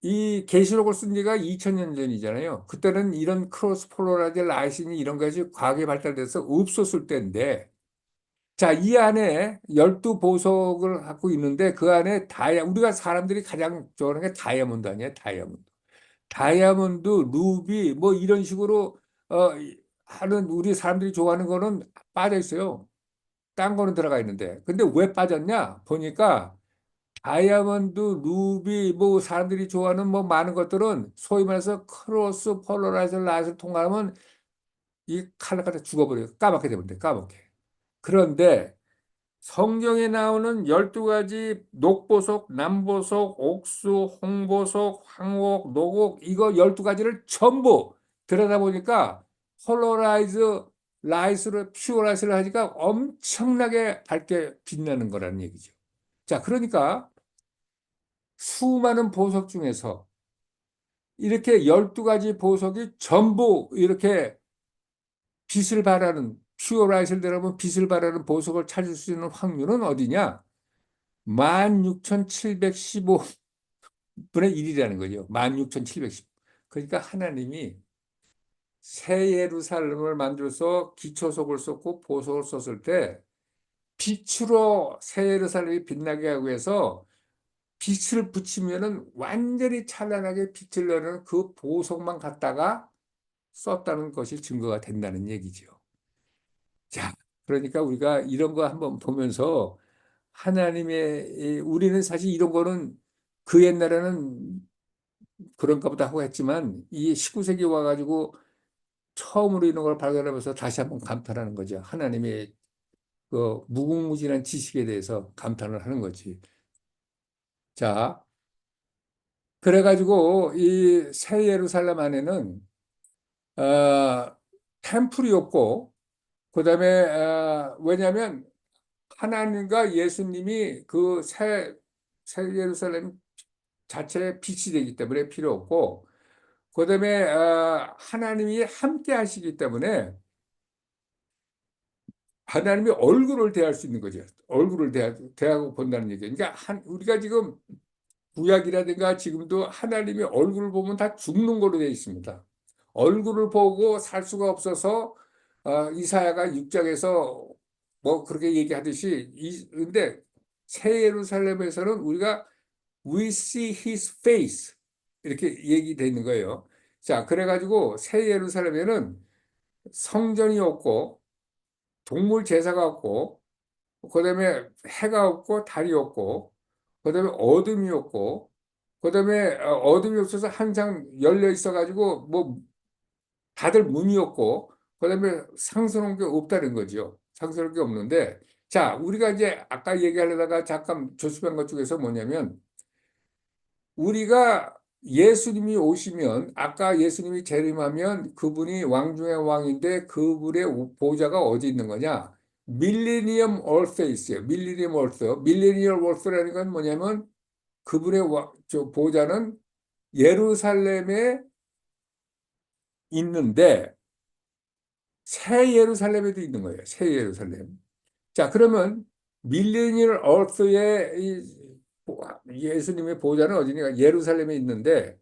이 계시록을 쓴 지가 2000년 전이잖아요. 그때는 이런 크로스 폴라라이즈 라이트니 이런 것이 과학이 발달돼서 없었을 때인데 자, 이 안에 12보석을 갖고 있는데 그 안에 우리가 사람들이 가장 좋아하는 게 다이아몬드 아니에요? 다이아몬드, 루비, 뭐 이런 식으로 어, 하는 우리 사람들이 좋아하는 거는 빠져 있어요. 딴 거는 들어가 있는데. 근데 왜 빠졌냐? 보니까 다이아몬드, 루비, 뭐 사람들이 좋아하는 뭐 많은 것들은 소위 말해서 크로스 폴라라이즈 라이트를 통과하면 이 칼라가 다 죽어버려요. 까맣게 되면 돼, 까맣게. 그런데 성경에 나오는 12가지 녹보석, 남보석, 옥수, 홍보석, 황옥, 노곡 이거 12가지를 전부 들여다보니까 폴러라이즈 라이스를 퓨어라이스를 하니까 엄청나게 밝게 빛나는 거라는 얘기죠. 자, 그러니까 수많은 보석 중에서 이렇게 12가지 보석이 전부 이렇게 빛을 발하는 퓨어라이트를 들어보면 빛을 발하는 보석을 찾을 수 있는 확률은 어디냐? 16,715분의 1이라는 거죠. 16,710. 그러니까 하나님이 새 예루살렘을 만들어서 기초석을 썼고 보석을 썼을 때 빛으로 새 예루살렘이 빛나게 하기 위해서 빛을 붙이면은 완전히 찬란하게 빛을 내는 그 보석만 갖다가 썼다는 것이 증거가 된다는 얘기죠. 자, 그러니까 우리가 이런 거 한번 보면서 우리는 사실 이런 거는 그 옛날에는 그런가 보다 하고 했지만 이 19세기 와가지고 처음으로 이런 걸 발견하면서 다시 한번 감탄하는 거죠. 하나님의 그 무궁무진한 지식에 대해서 감탄을 하는 거지. 자, 그래가지고 이 새 예루살렘 안에는 어, 템플이 없고 그다음에 왜냐하면 하나님과 예수님이 그 새 예루살렘 자체의 빛이 되기 때문에 필요 없고 그다음에 하나님이 함께 하시기 때문에 하나님이 얼굴을 대할 수 있는 거죠. 얼굴을 대하고 본다는 얘기예요. 그러니까 우리가 지금 구약이라든가 지금도 하나님의 얼굴을 보면 다 죽는 거로 되어 있습니다. 얼굴을 보고 살 수가 없어서 이사야가 6장에서 뭐 그렇게 얘기하듯이 근데 새 예루살렘에서는 우리가 We see his face 이렇게 얘기되어 있는 거예요. 자, 그래가지고 새 예루살렘에는 성전이 없고 동물 제사가 없고 그다음에 해가 없고 달이 없고 그다음에 어둠이 없고 그다음에 어둠이 없어서 항상 열려 있어가지고 뭐 다들 문이 없고 그다음에 상스러운 게 없다는 거죠. 상스러운 게 없는데 자 우리가 이제 아까 얘기하려다가 잠깐 조심한 것 중에서 뭐냐면 우리가 예수님이 오시면 아까 예수님이 재림하면 그분이 왕 중의 왕인데 그분의 보좌가 어디 있는 거냐? 밀레니엄 얼스에 있어요. 밀레니엄 얼스. 밀레니엄 얼스라는 건 뭐냐면 그분의 저 보좌는 예루살렘에 있는데 새 예루살렘에도 있는 거예요. 새 예루살렘. 자, 그러면 밀레니얼 얼스의 예수님의 보좌는 어디냐? 예루살렘에 있는데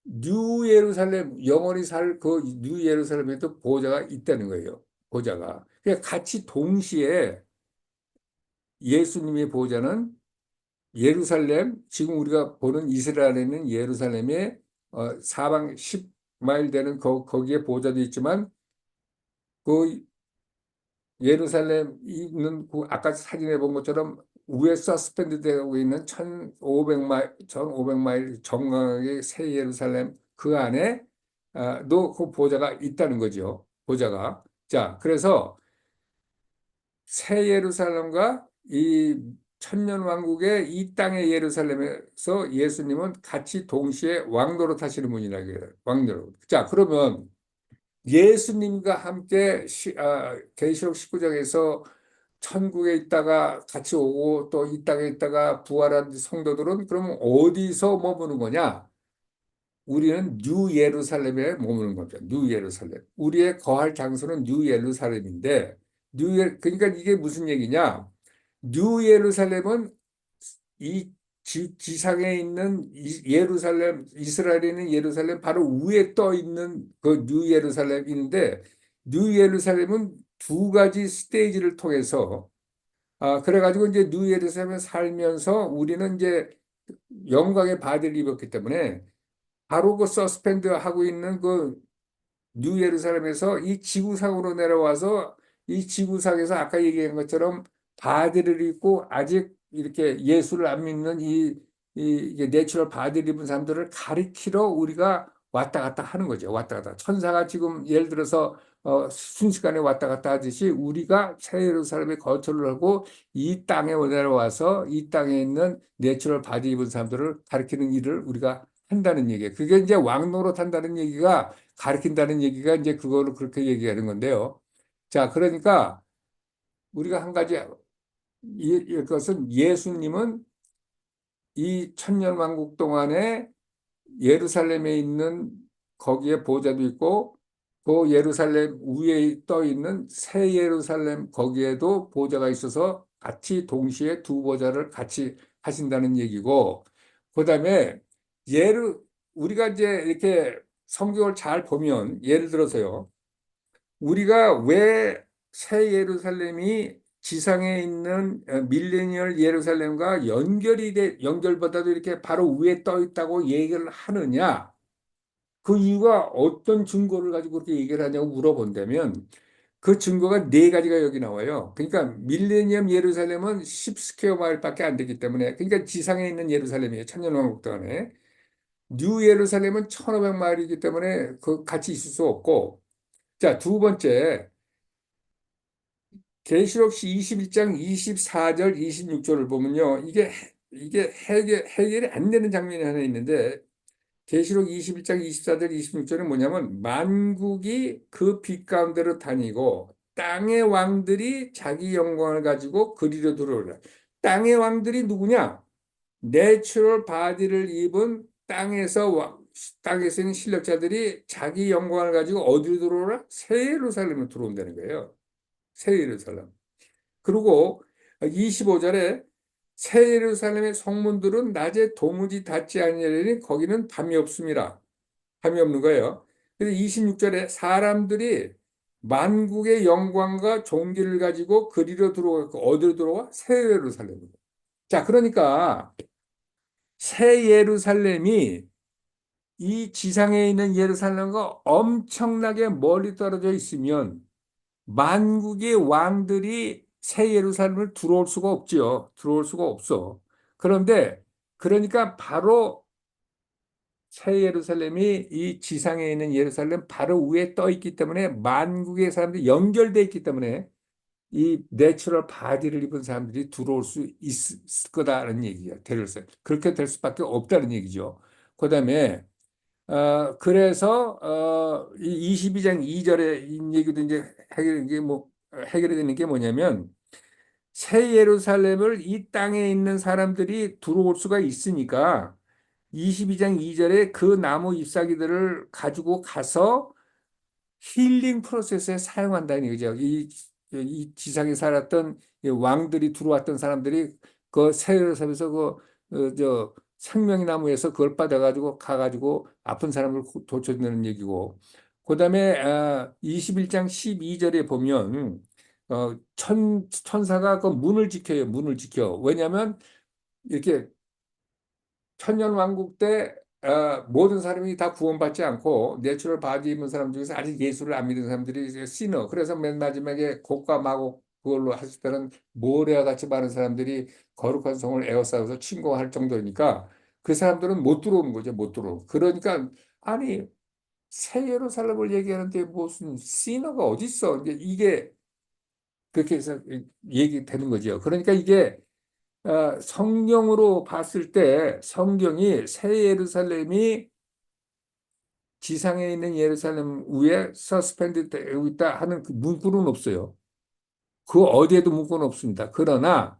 뉴 예루살렘 영원히 살 그 뉴 예루살렘에도 보좌가 있다는 거예요. 보좌가. 그러니까 같이 동시에 예수님의 보좌는 예루살렘 지금 우리가 보는 이스라엘에 있는 예루살렘의 사방 10마일 되는 거기에 보좌도 있지만 그 예루살렘 있는 그 아까 사진에 본 것처럼 위에 서스펜드 되고 있는 1500마일 정강하게 새 예루살렘 그 안에 그 보좌가 있다는 거죠. 보좌가. 자, 그래서 새 예루살렘과 이 천년 왕국의 이 땅의 예루살렘에서 예수님은 같이 동시에 왕노릇 하시는 분이라고 해요. 왕노릇. 자, 그러면 예수님과 함께 계시록 19장에서 천국에 있다가 같이 오고 또 이 땅에 있다가 부활한 성도들은 그러면 어디서 머무는 거냐? 우리는 뉴 예루살렘에 머무는 거죠. 뉴 예루살렘. 우리의 거할 장소는 뉴 예루살렘인데 그러니까 이게 무슨 얘기냐? 뉴 예루살렘은 이 지상에 있는 예루살렘, 이스라엘에 있는 예루살렘 바로 위에 떠 있는 그 뉴 예루살렘인데 뉴 예루살렘은 두 가지 스테이지를 통해서 그래가지고 이제 뉴 예루살렘에 살면서 우리는 이제 영광의 바디를 입었기 때문에 바로 그 서스펜드 하고 있는 그 뉴 예루살렘에서 이 지구상으로 내려와서 이 지구상에서 아까 얘기한 것처럼 바디를 입고 아직 이렇게 예수를 안 믿는 이게 내추럴 바디를 입은 사람들을 가리키러 우리가 왔다 갔다 하는 거죠. 왔다 갔다. 천사가 지금 예를 들어서 순식간에 왔다 갔다 하듯이 우리가 새 예루살렘에 거처를 하고 이 땅에 내려와서 이 땅에 있는 내추럴 바디 입은 사람들을 가리키는 일을 우리가 한다는 얘기예요. 그게 이제 왕노릇 한다는 얘기가 가르친다는 얘기가 이제 그거를 그렇게 얘기하는 건데요. 자, 그러니까 우리가 한 가지 이것은 예수님은 이 천년왕국 동안에 예루살렘에 있는 거기에 보좌도 있고 그 예루살렘 위에 떠 있는 새 예루살렘 거기에도 보좌가 있어서 같이 동시에 두 보좌를 같이 하신다는 얘기고 그다음에 우리가 이제 이렇게 성경을 잘 보면 예를 들어서요. 우리가 왜 새 예루살렘이 지상에 있는 밀레니얼 예루살렘과 연결보다도 이렇게 바로 위에 떠 있다고 얘기를 하느냐? 그 이유가 어떤 증거를 가지고 그렇게 얘기를 하냐고 물어본다면 그 증거가 네 가지가 여기 나와요. 그러니까 밀레니엄 예루살렘은 10 스퀘어 마일밖에 안 되기 때문에 그러니까 지상에 있는 예루살렘이에요. 천년왕국 안에. 뉴 예루살렘은 1500마일이기 때문에 그 같이 있을 수 없고 자, 두 번째 계시록 21장 24절 26절을 보면요. 이게 해결이 안 되는 장면이 하나 있는데 계시록 21장 24절 26절은 뭐냐면 만국이 그 빛 가운데로 다니고 땅의 왕들이 자기 영광을 가지고 그리로 들어오라. 땅의 왕들이 누구냐? 내추럴 바디를 입은 땅에서 있는 실력자들이 자기 영광을 가지고 어디로 들어오라? 새 예루살렘으로 들어온다는 거예요. 새 예루살렘. 그리고 25절에 새 예루살렘의 성문들은 낮에 도무지 닫지 아니하리니 거기는 밤이 없습니다. 밤이 없는 거예요. 그래서 26절에 사람들이 만국의 영광과 존귀를 가지고 그리로 들어오고 어디로 들어와? 새 예루살렘으로. 자, 그러니까 새 예루살렘이 이 지상에 있는 예루살렘과 엄청나게 멀리 떨어져 있으면 만국의 왕들이 새 예루살렘을 들어올 수가 없지요. 들어올 수가 없어. 그런데 그러니까 바로 새 예루살렘이 이 지상에 있는 예루살렘 바로 위에 떠 있기 때문에 만국의 사람들이 연결돼 있기 때문에 이 내추럴 바디를 입은 사람들이 들어올 수 있을 거다라는 얘기예요. 그렇게 될 수밖에 없다는 얘기죠. 그다음에 그래서 이 22장 2절에 이 얘기도 이제 해결이 되는 게 뭐냐면 새 예루살렘을 이 땅에 있는 사람들이 들어올 수가 있으니까 22장 2절에 그 나무 잎사귀들을 가지고 가서 힐링 프로세스에 사용한다는 얘기죠. 이 지상에 살았던 이 왕들이 들어왔던 사람들이 그 세례사에서 저 생명의 나무에서 그걸 받아가지고 가가지고 아픈 사람을 고쳐주는 얘기고. 그다음에 21장 12절에 보면 천사가 그 문을 지켜요. 문을 지켜. 왜냐하면 이렇게 천년 왕국 때 모든 사람이 다 구원받지 않고 내추럴 바디 입은 사람 중에서 아직 예수를 안 믿는 사람들이 이제 시너. 그래서 맨 마지막에 곡과 마곡 그걸로 했을 때는 모래와 같이 많은 사람들이 거룩한 성을 에워싸워서 침공할 정도니까 그 사람들은 못 들어오는 거죠. 못 들어오고. 그러니까 아니 새 예루살렘을 얘기하는데 무슨 시너가 어디 있어? 이게 그렇게 해서 얘기되는 거죠. 그러니까 이게 성경으로 봤을 때 성경이 새 예루살렘이 지상에 있는 예루살렘 위에 서스펜드 되어 있다 하는 그 문구는 없어요. 그 어디에도 문구는 없습니다. 그러나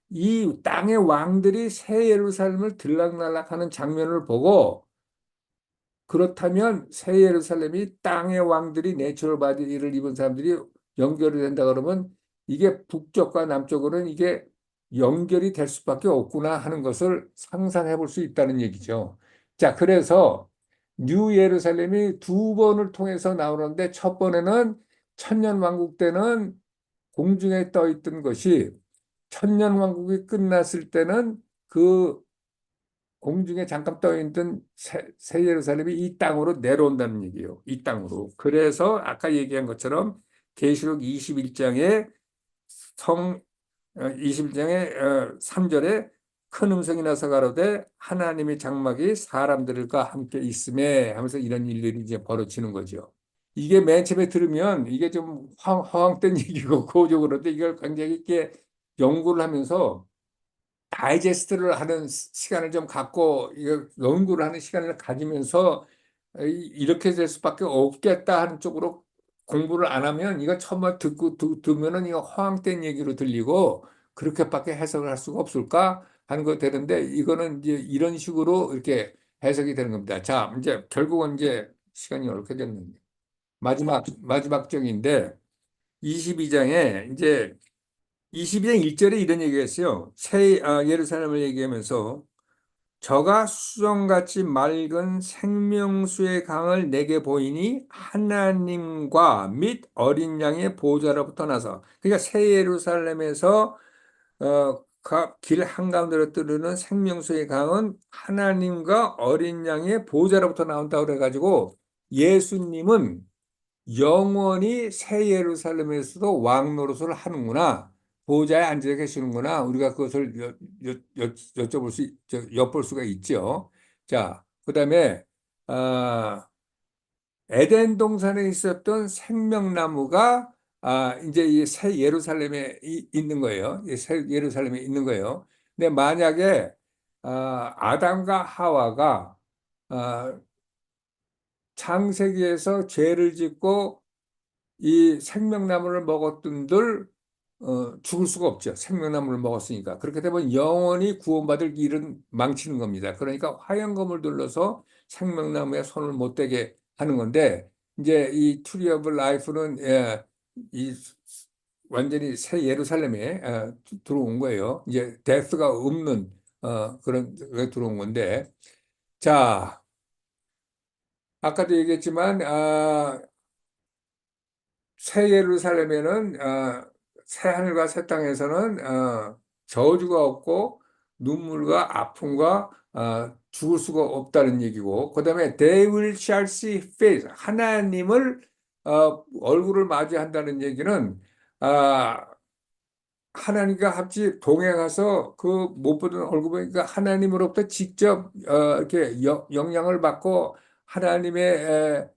이 땅의 왕들이 새 예루살렘을 들락날락하는 장면을 보고 그렇다면 새 예루살렘이 땅의 왕들이 내추럴 바디를 입은 사람들이 연결이 된다 그러면 이게 북쪽과 남쪽으로는 이게 연결이 될 수밖에 없구나 하는 것을 상상해 볼 수 있다는 얘기죠. 자, 그래서 뉴 예루살렘이 두 번을 통해서 나오는데 첫 번에는 천년왕국 때는 공중에 떠 있던 것이 천년왕국이 끝났을 때는 그 공중에 잠깐 떠 있던 새 예루살렘이 이 땅으로 내려온다는 얘기예요. 이 땅으로. 그래서 아까 얘기한 것처럼 계시록 21장에 성 21장의 3절에 큰 음성이 나서 가로되 하나님의 장막이 사람들과 함께 있음에 하면서 이런 일들이 이제 벌어지는 거죠. 이게 맨 처음에 들으면 이게 좀 허황된 얘기고 고적으로도 이걸 굉장히 있게 연구를 하면서 다이제스트를 하는 시간을 좀 갖고 이거 연구를 하는 시간을 가지면서 이렇게 될 수밖에 없겠다 하는 쪽으로 공부를 안 하면 이거 처음 듣면은 이거 허황된 얘기로 들리고 그렇게밖에 해석을 할 수가 없을까 하는 거 되는데 이거는 이제 이런 식으로 이렇게 해석이 되는 겁니다. 자, 이제 결국은 이제 시간이 이렇게 됐는데 마지막 정인데 22장에 이제 22장 1절에 이런 얘기가 있어요. 예루살렘을 얘기하면서 저가 수정같이 맑은 생명수의 강을 내게 보이니 하나님과 및 어린 양의 보호자로부터 나서, 그러니까 새 예루살렘에서 길 한가운데로 뜨르는 생명수의 강은 하나님과 어린 양의 보호자로부터 나온다고 그래가지고 예수님은 영원히 새 예루살렘에서도 왕 노릇을 하는구나. 보호자에 앉아 계시는구나. 우리가 그것을 여쭤볼 엿볼 수가 있죠. 자, 그다음에 아, 에덴 동산에 있었던 생명나무가 이제 이 새 예루살렘에 있는 거예요. 이 새 예루살렘에 있는 거예요. 근데 만약에 아담과 하와가 아, 창세기에서 죄를 짓고 이 생명나무를 먹었던들 죽을 수가 없죠. 생명나무를 먹었으니까. 그렇게 되면 영원히 구원받을 길은 망치는 겁니다. 그러니까 화영검을 둘러서 생명나무에 손을 못 대게 하는 건데 이제 이 트리 오브 라이프는 이 완전히 새 예루살렘에 들어온 거예요. 이제 데스가 없는 그런 게 들어온 건데 자 아까도 얘기했지만 새 예루살렘에는 새 하늘과 새 땅에서는 저주가 없고 눈물과 아픔과 죽을 수가 없다는 얘기고 그다음에 they will shall see face 하나님을 얼굴을 마주한다는 얘기는 아, 하나님과 같이 동행해서 그 못 보던 얼굴 보니까 하나님으로부터 직접 이렇게 영향을 받고 하나님의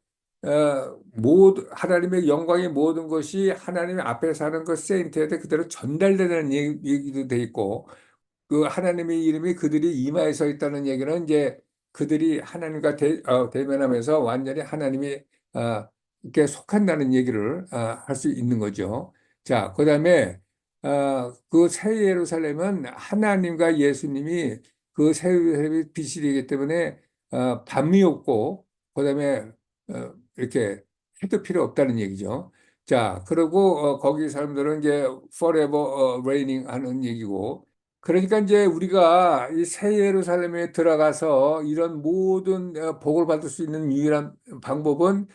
하나님의 영광의 모든 것이 하나님 앞에 사는 그 세인트한테 그대로 전달되는 얘기도 돼 있고 그 하나님의 이름이 그들이 이마에 서 있다는 얘기는 이제 그들이 하나님과 대면하면서 완전히 하나님이 이렇게 속한다는 얘기를 할 수 있는 거죠. 자, 그다음에 그 새 예루살렘은 하나님과 예수님이 그 새 예루살렘이 빛이 되기 때문에 밤이 없고 그다음에 이렇게 해도 필요 없다는 얘기죠. 자, 그리고 거기 사람들은 이제 forever reigning 하는 얘기고 그러니까 이제 우리가 이 새 예루살렘에 들어가서 이런 모든 복을 받을 수 있는 유일한 방법은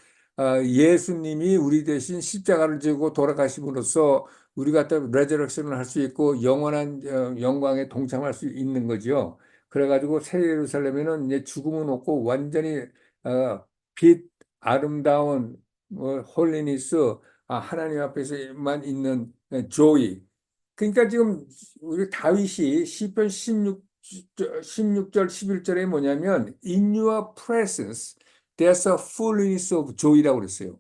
예수님이 우리 대신 십자가를 지고 돌아가심으로써 우리가 또 레저렉션을 할 수 있고 영원한 영광에 동참할 수 있는 거죠. 그래가지고 새 예루살렘에는 이제 죽음은 없고 완전히 빛, 아름다운 홀리니스, 하나님 앞에서만 있는 조이. 그러니까 지금 우리 다윗이 시편 16절 11절에 뭐냐면 In your presence there's a fullness of joy라고 그랬어요.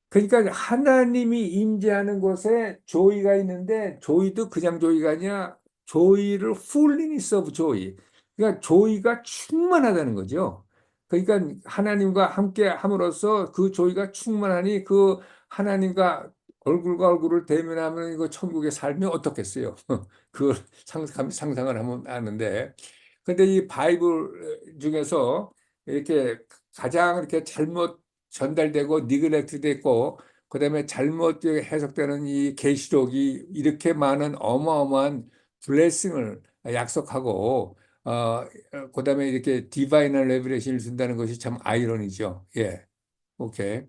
그러니까 하나님이 임재하는 곳에 조이가 있는데 조이도 그냥 조이가 아니라 조이를 fullness of joy. 그러니까 조이가 충만하다는 거죠. 그러니까 하나님과 함께 함으로써 그 조이가 충만하니 그 하나님과 얼굴과 얼굴을 대면하면 이거 천국의 삶이 어떻겠어요? 그걸 상상을 하면 아는데. 근데 이 바이블 중에서 이렇게 가장 이렇게 잘못 전달되고 니글렉트 됐고 그다음에 잘못 해석되는 이 계시록이 이렇게 많은 어마어마한 블레싱을 약속하고 그다음에 이렇게 디바이널 레벨레이션을 준다는 것이 참 아이러니죠. 예. 오케이.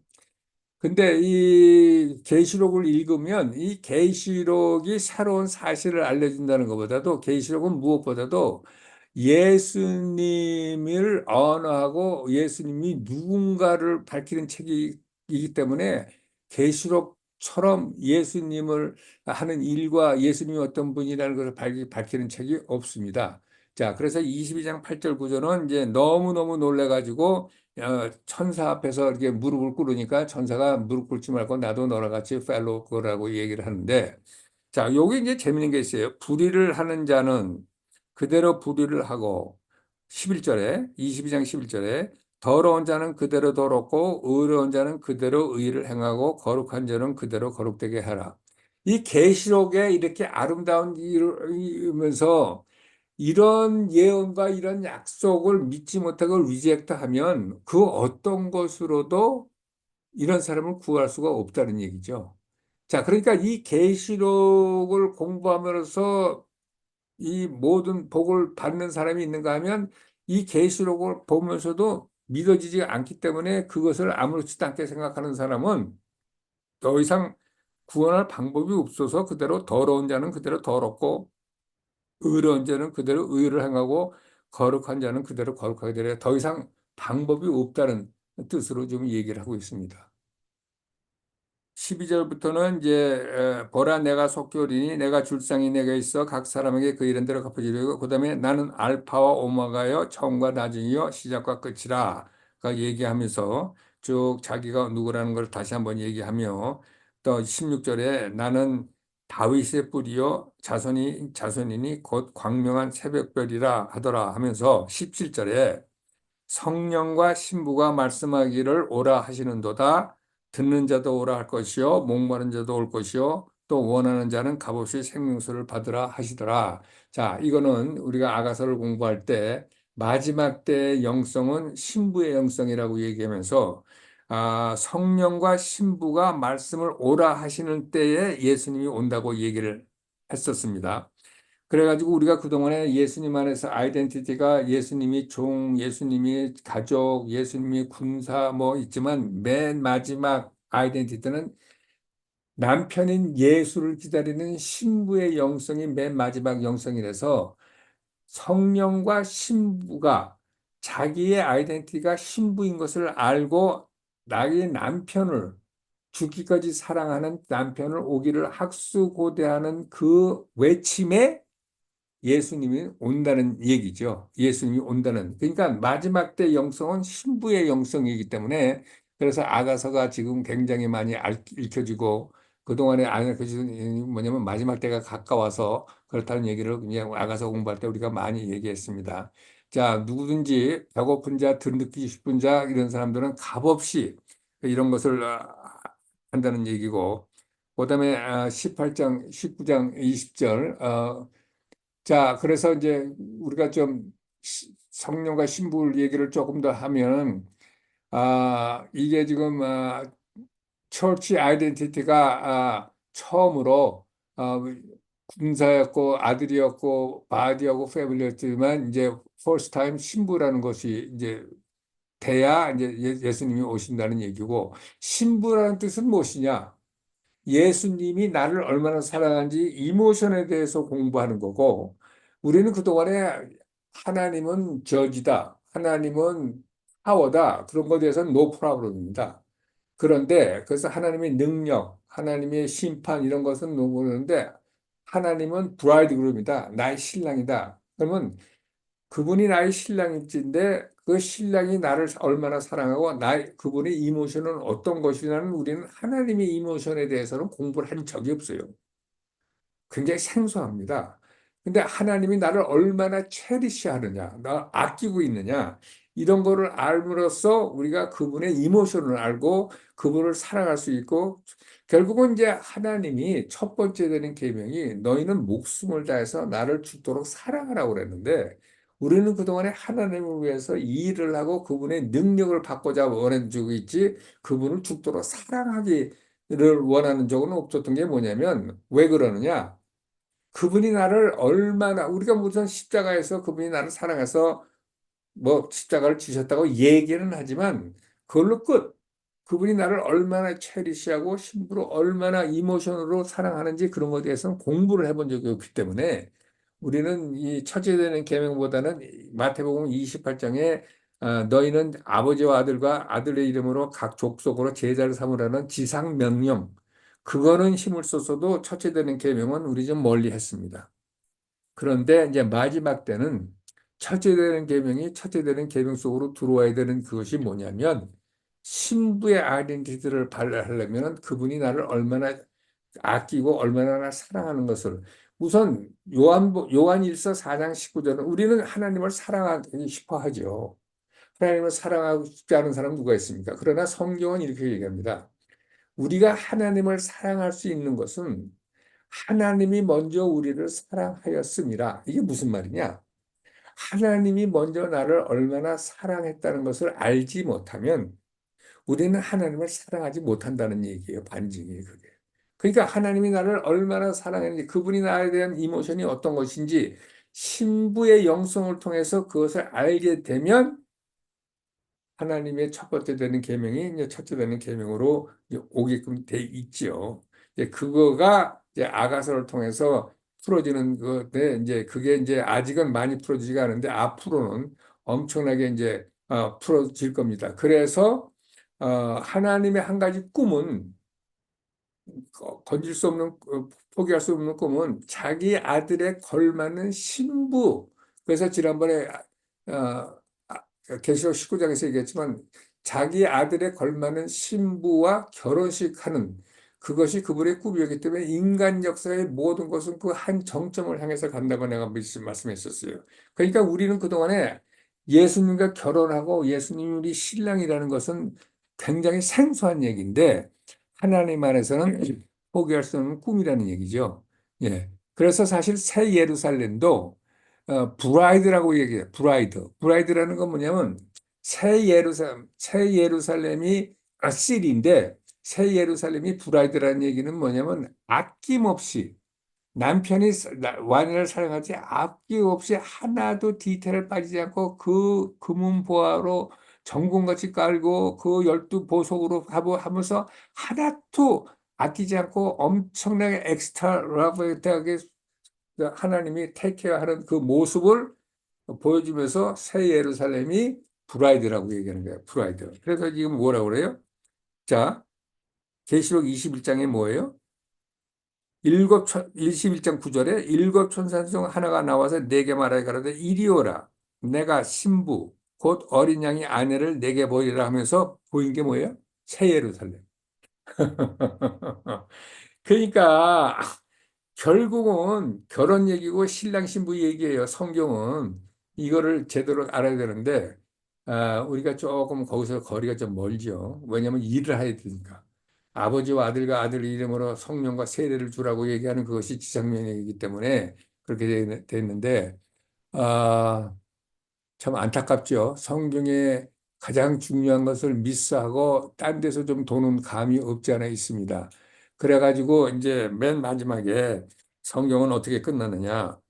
근데 이 계시록을 읽으면 이 계시록이 새로운 사실을 알려준다는 것보다도 계시록은 무엇보다도 예수님을 언어하고 예수님이 누군가를 밝히는 책이기 때문에 계시록처럼 예수님을 하는 일과 예수님이 어떤 분이라는 것을 밝히는 책이 없습니다. 자, 그래서 22장 8절 구조는 이제 너무너무 놀래가지고 천사 앞에서 이렇게 무릎을 꿇으니까 천사가 무릎 꿇지 말고 나도 너랑 같이 fellow 거라고 얘기를 하는데 자, 여기 이제 재밌는 게 있어요. 불의를 하는 자는 그대로 불의를 하고 11절에 22장 11절에 더러운 자는 그대로 더럽고 의로운 자는 그대로 의를 행하고 거룩한 자는 그대로 거룩되게 하라. 이 계시록에 이렇게 아름다운 이면서 이런 예언과 이런 약속을 믿지 못하고 리젝트하면 그 어떤 것으로도 이런 사람을 구할 수가 없다는 얘기죠. 자, 그러니까 이 계시록을 공부함으로써 이 모든 복을 받는 사람이 있는가 하면 이 계시록을 보면서도 믿어지지 않기 때문에 그것을 아무렇지도 않게 생각하는 사람은 더 이상 구원할 방법이 없어서 그대로 더러운 자는 그대로 더럽고 의로운 자는 그대로 의를 행하고 거룩한 자는 그대로 거룩하게 되려 더 이상 방법이 없다는 뜻으로 좀 얘기를 하고 있습니다. 12절부터는 이제 보라 내가 속교리니 내가 줄상이 내게 있어 각 사람에게 그 이런 대로 갚아주려고 그다음에 나는 알파와 오마가요 처음과 나중이요 시작과 끝이라 그 얘기하면서 쭉 자기가 누구라는 걸 다시 한번 얘기하며 또 16절에 나는 다윗의 뿌리요 자손이니 곧 광명한 새벽별이라 하더라 하면서 17절에 성령과 신부가 말씀하기를 오라 하시는도다. 듣는 자도 오라 할 것이요 목마른 자도 올 것이요 또 원하는 자는 값없이 생명수를 받으라 하시더라. 자, 이거는 우리가 아가서를 공부할 때 마지막 때의 영성은 신부의 영성이라고 얘기하면서 성령과 신부가 말씀을 오라 하시는 때에 예수님이 온다고 얘기를 했었습니다. 그래가지고 우리가 그동안에 예수님 안에서 아이덴티티가 예수님이 종, 예수님이 가족, 예수님이 군사 뭐 있지만 맨 마지막 아이덴티티는 남편인 예수를 기다리는 신부의 영성이 맨 마지막 영성이라서 성령과 신부가 자기의 아이덴티티가 신부인 것을 알고 나의 남편을 죽기까지 사랑하는 남편을 오기를 학수고대하는 그 외침에 예수님이 온다는 얘기죠. 예수님이 온다는. 그러니까 마지막 때 영성은 신부의 영성이기 때문에 그래서 아가서가 지금 굉장히 많이 읽혀지고 그동안에 안 읽혀지는 이유는 뭐냐면 마지막 때가 가까워서 그렇다는 얘기를 그냥 아가서 공부할 때 우리가 많이 얘기했습니다. 자, 누구든지 배고픈 자, 든듣기 싶은 자 이런 사람들은 값없이 이런 것을 한다는 얘기고 그다음에 18장, 19장, 20절 자, 그래서 이제 우리가 좀 성령과 신부 얘기를 조금 더 하면, 이게 지금, 처치 아이덴티티가, 처음으로, 군사였고, 아들이었고, 바디하고 패밀리였지만, 이제, first time 신부라는 것이 이제 돼야 이제 예수님이 오신다는 얘기고, 신부라는 뜻은 무엇이냐? 예수님이 나를 얼마나 사랑하는지 이모션에 대해서 공부하는 거고, 우리는 그동안에 하나님은 저지다, 하나님은 파워다, 그런 것에 대해서는 노 프라블럼입니다. 그런데, 그래서 하나님의 능력, 하나님의 심판, 이런 것은 모르는데, 하나님은 브라이드그룹이다, 나의 신랑이다. 그러면 그분이 나의 신랑일진데 그 신랑이 나를 얼마나 사랑하고 그분의 이모션은 어떤 것이냐는 우리는 하나님의 이모션에 대해서는 공부를 한 적이 없어요. 굉장히 생소합니다. 근데 하나님이 나를 얼마나 체리시하느냐, 나 아끼고 있느냐, 이런 거를 알므로써 우리가 그분의 이모션을 알고 그분을 사랑할 수 있고 결국은 이제 하나님이 첫 번째 되는 계명이 너희는 목숨을 다해서 나를 죽도록 사랑하라고 그랬는데 우리는 그동안에 하나님을 위해서 이 일을 하고 그분의 능력을 받고자 원해주고 있지 그분을 죽도록 사랑하기를 원하는 적은 없었던 게 뭐냐면 왜 그러느냐? 그분이 나를 얼마나 우리가 무슨 십자가에서 그분이 나를 사랑해서 뭐 십자가를 지셨다고 얘기는 하지만 그걸로 끝. 그분이 나를 얼마나 체리시하고 심부로 얼마나 이모션으로 사랑하는지 그런 것에 대해서는 공부를 해본 적이 없기 때문에 우리는 이 처제되는 계명보다는 마태복음 28장에 너희는 아버지와 아들과 아들의 이름으로 각 족속으로 제자를 삼으라는 지상 명령 그거는 힘을 썼어도 첫째되는 계명은 우리 좀 멀리 했습니다. 그런데 이제 마지막 때는 첫째되는 계명이 첫째되는 계명 속으로 들어와야 되는 그것이 뭐냐면 신부의 아이덴티티를 발휘하려면 그분이 나를 얼마나 아끼고 얼마나 나를 사랑하는 것을 우선 요한일서 4장 19절은 우리는 하나님을 사랑하고 싶어 하죠. 하나님을 사랑하고 싶지 않은 사람 누가 있습니까? 그러나 성경은 이렇게 얘기합니다. 우리가 하나님을 사랑할 수 있는 것은 하나님이 먼저 우리를 사랑하였음이라. 이게 무슨 말이냐? 하나님이 먼저 나를 얼마나 사랑했다는 것을 알지 못하면 우리는 하나님을 사랑하지 못한다는 얘기예요. 반증이 그게. 그러니까 하나님이 나를 얼마나 사랑했는지, 그분이 나에 대한 이모션이 어떤 것인지 신부의 영성을 통해서 그것을 알게 되면 하나님의 첫 번째 되는 계명이 이제 첫째 되는 계명으로 이제 오게끔 돼 있지요. 이제 그거가 이제 아가서를 통해서 풀어지는 건데, 이제 그게 이제 아직은 많이 풀어지지가 않은데 앞으로는 엄청나게 이제 풀어질 겁니다. 그래서 하나님의 한 가지 꿈은, 건질 수 없는, 포기할 수 없는 꿈은 자기 아들에 걸맞는 신부. 그래서 지난번에 계시록 19장에서 얘기했지만 자기 아들에 걸맞는 신부와 결혼식하는, 그것이 그분의 꿈이었기 때문에 인간 역사의 모든 것은 그 한 정점을 향해서 간다고 내가 말씀했었어요. 그러니까 우리는 그동안에 예수님과 결혼하고 예수님이 우리 신랑이라는 것은 굉장히 생소한 얘기인데, 하나님 안에서는 포기할 수 없는 꿈이라는 얘기죠. 예. 그래서 사실 새 예루살렘도 브라이드라고 얘기해요. 브라이드. 브라이드라는 건 뭐냐면 새 예루살렘이 시리인데, 새 예루살렘이 브라이드라는 얘기는 뭐냐면 아낌없이 남편이 와인을 사용하지 아낌없이 하나도 디테일을 빠지지 않고 그 금은 보화로 정금같이 깔고 그 열두 보석으로 하면서 하나도 아끼지 않고 엄청나게 엑스트라바겐트하게 하나님이 테이크하는 그 모습을 보여주면서 새 예루살렘이 브라이드라고 얘기하는 거예요. 브라이드. 그래서 지금 뭐라고 그래요? 자, 계시록 21장에 뭐예요? 21장 9절에 일곱 천사 중 하나가 나와서 내게 말하여 가라되 이리 오라. 내가 신부 곧 어린 양의 아내를 내게 보이라 하면서 보인 게 뭐예요? 새 예루살렘. 그러니까 결국은 결혼 얘기고 신랑 신부 얘기예요. 성경은 이거를 제대로 알아야 되는데, 우리가 조금 거기서 거리가 좀 멀죠. 왜냐하면 일을 해야 되니까. 아버지와 아들과 아들 이름으로 성령과 세례를 주라고 얘기하는 그것이 지상명령이기 때문에 그렇게 돼 있는데, 아, 참 안타깝죠. 성경에 가장 중요한 것을 미스하고 딴 데서 좀 도는 감이 없지 않아 있습니다. 그래가지고 이제 맨 마지막에 성경은 어떻게 끝나느냐.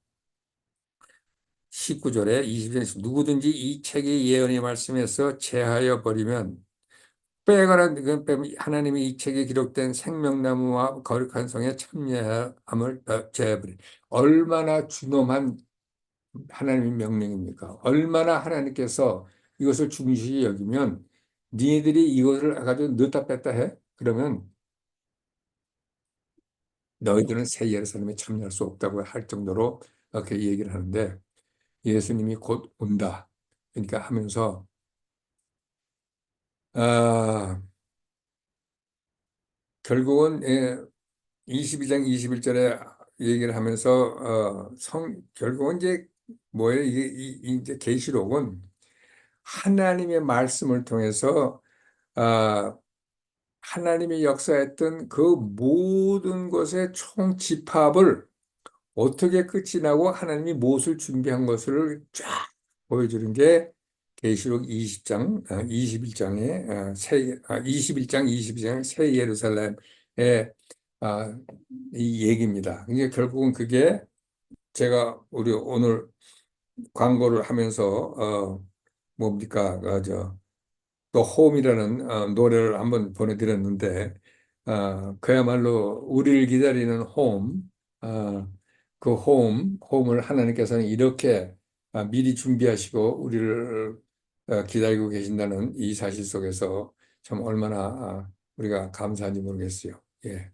19절에 20절에 누구든지 이 책의 예언의 말씀에서 제하여 버리면 빼거나 하나님이 이 책에 기록된 생명나무와 거룩한 성에 참여함을 제하버리. 얼마나 준엄한 하나님의 명령입니까? 얼마나 하나님께서 이것을 중시히 여기면 니네들이 이것을 가지고 넣다 뺐다 해? 그러면 너희들은 새 예루살렘에 참여할 수 없다고 할 정도로 그렇게 얘기를 하는데, 예수님이 곧 온다. 그러니까 하면서 아, 결국은 22장 21절에 얘기를 하면서 결국은 이제 뭐예요? 이제 계시록은 하나님의 말씀을 통해서 하나님이 역사했던 그 모든 것의 총집합을 어떻게 끝이 나고 하나님이 무엇을 준비한 것을 쫙 보여주는 게 계시록 20장, 21장의 21장, 22장 새 예루살렘의 이 얘기입니다. 이게 결국은 그게 제가 우리 오늘 광고를 하면서 뭡니까? 또 홈이라는 노래를 한번 보내드렸는데, 그야말로 우리를 기다리는 홈, 그 홈을 하나님께서는 이렇게 미리 준비하시고 우리를 기다리고 계신다는 이 사실 속에서 참 얼마나 우리가 감사한지 모르겠어요. 예.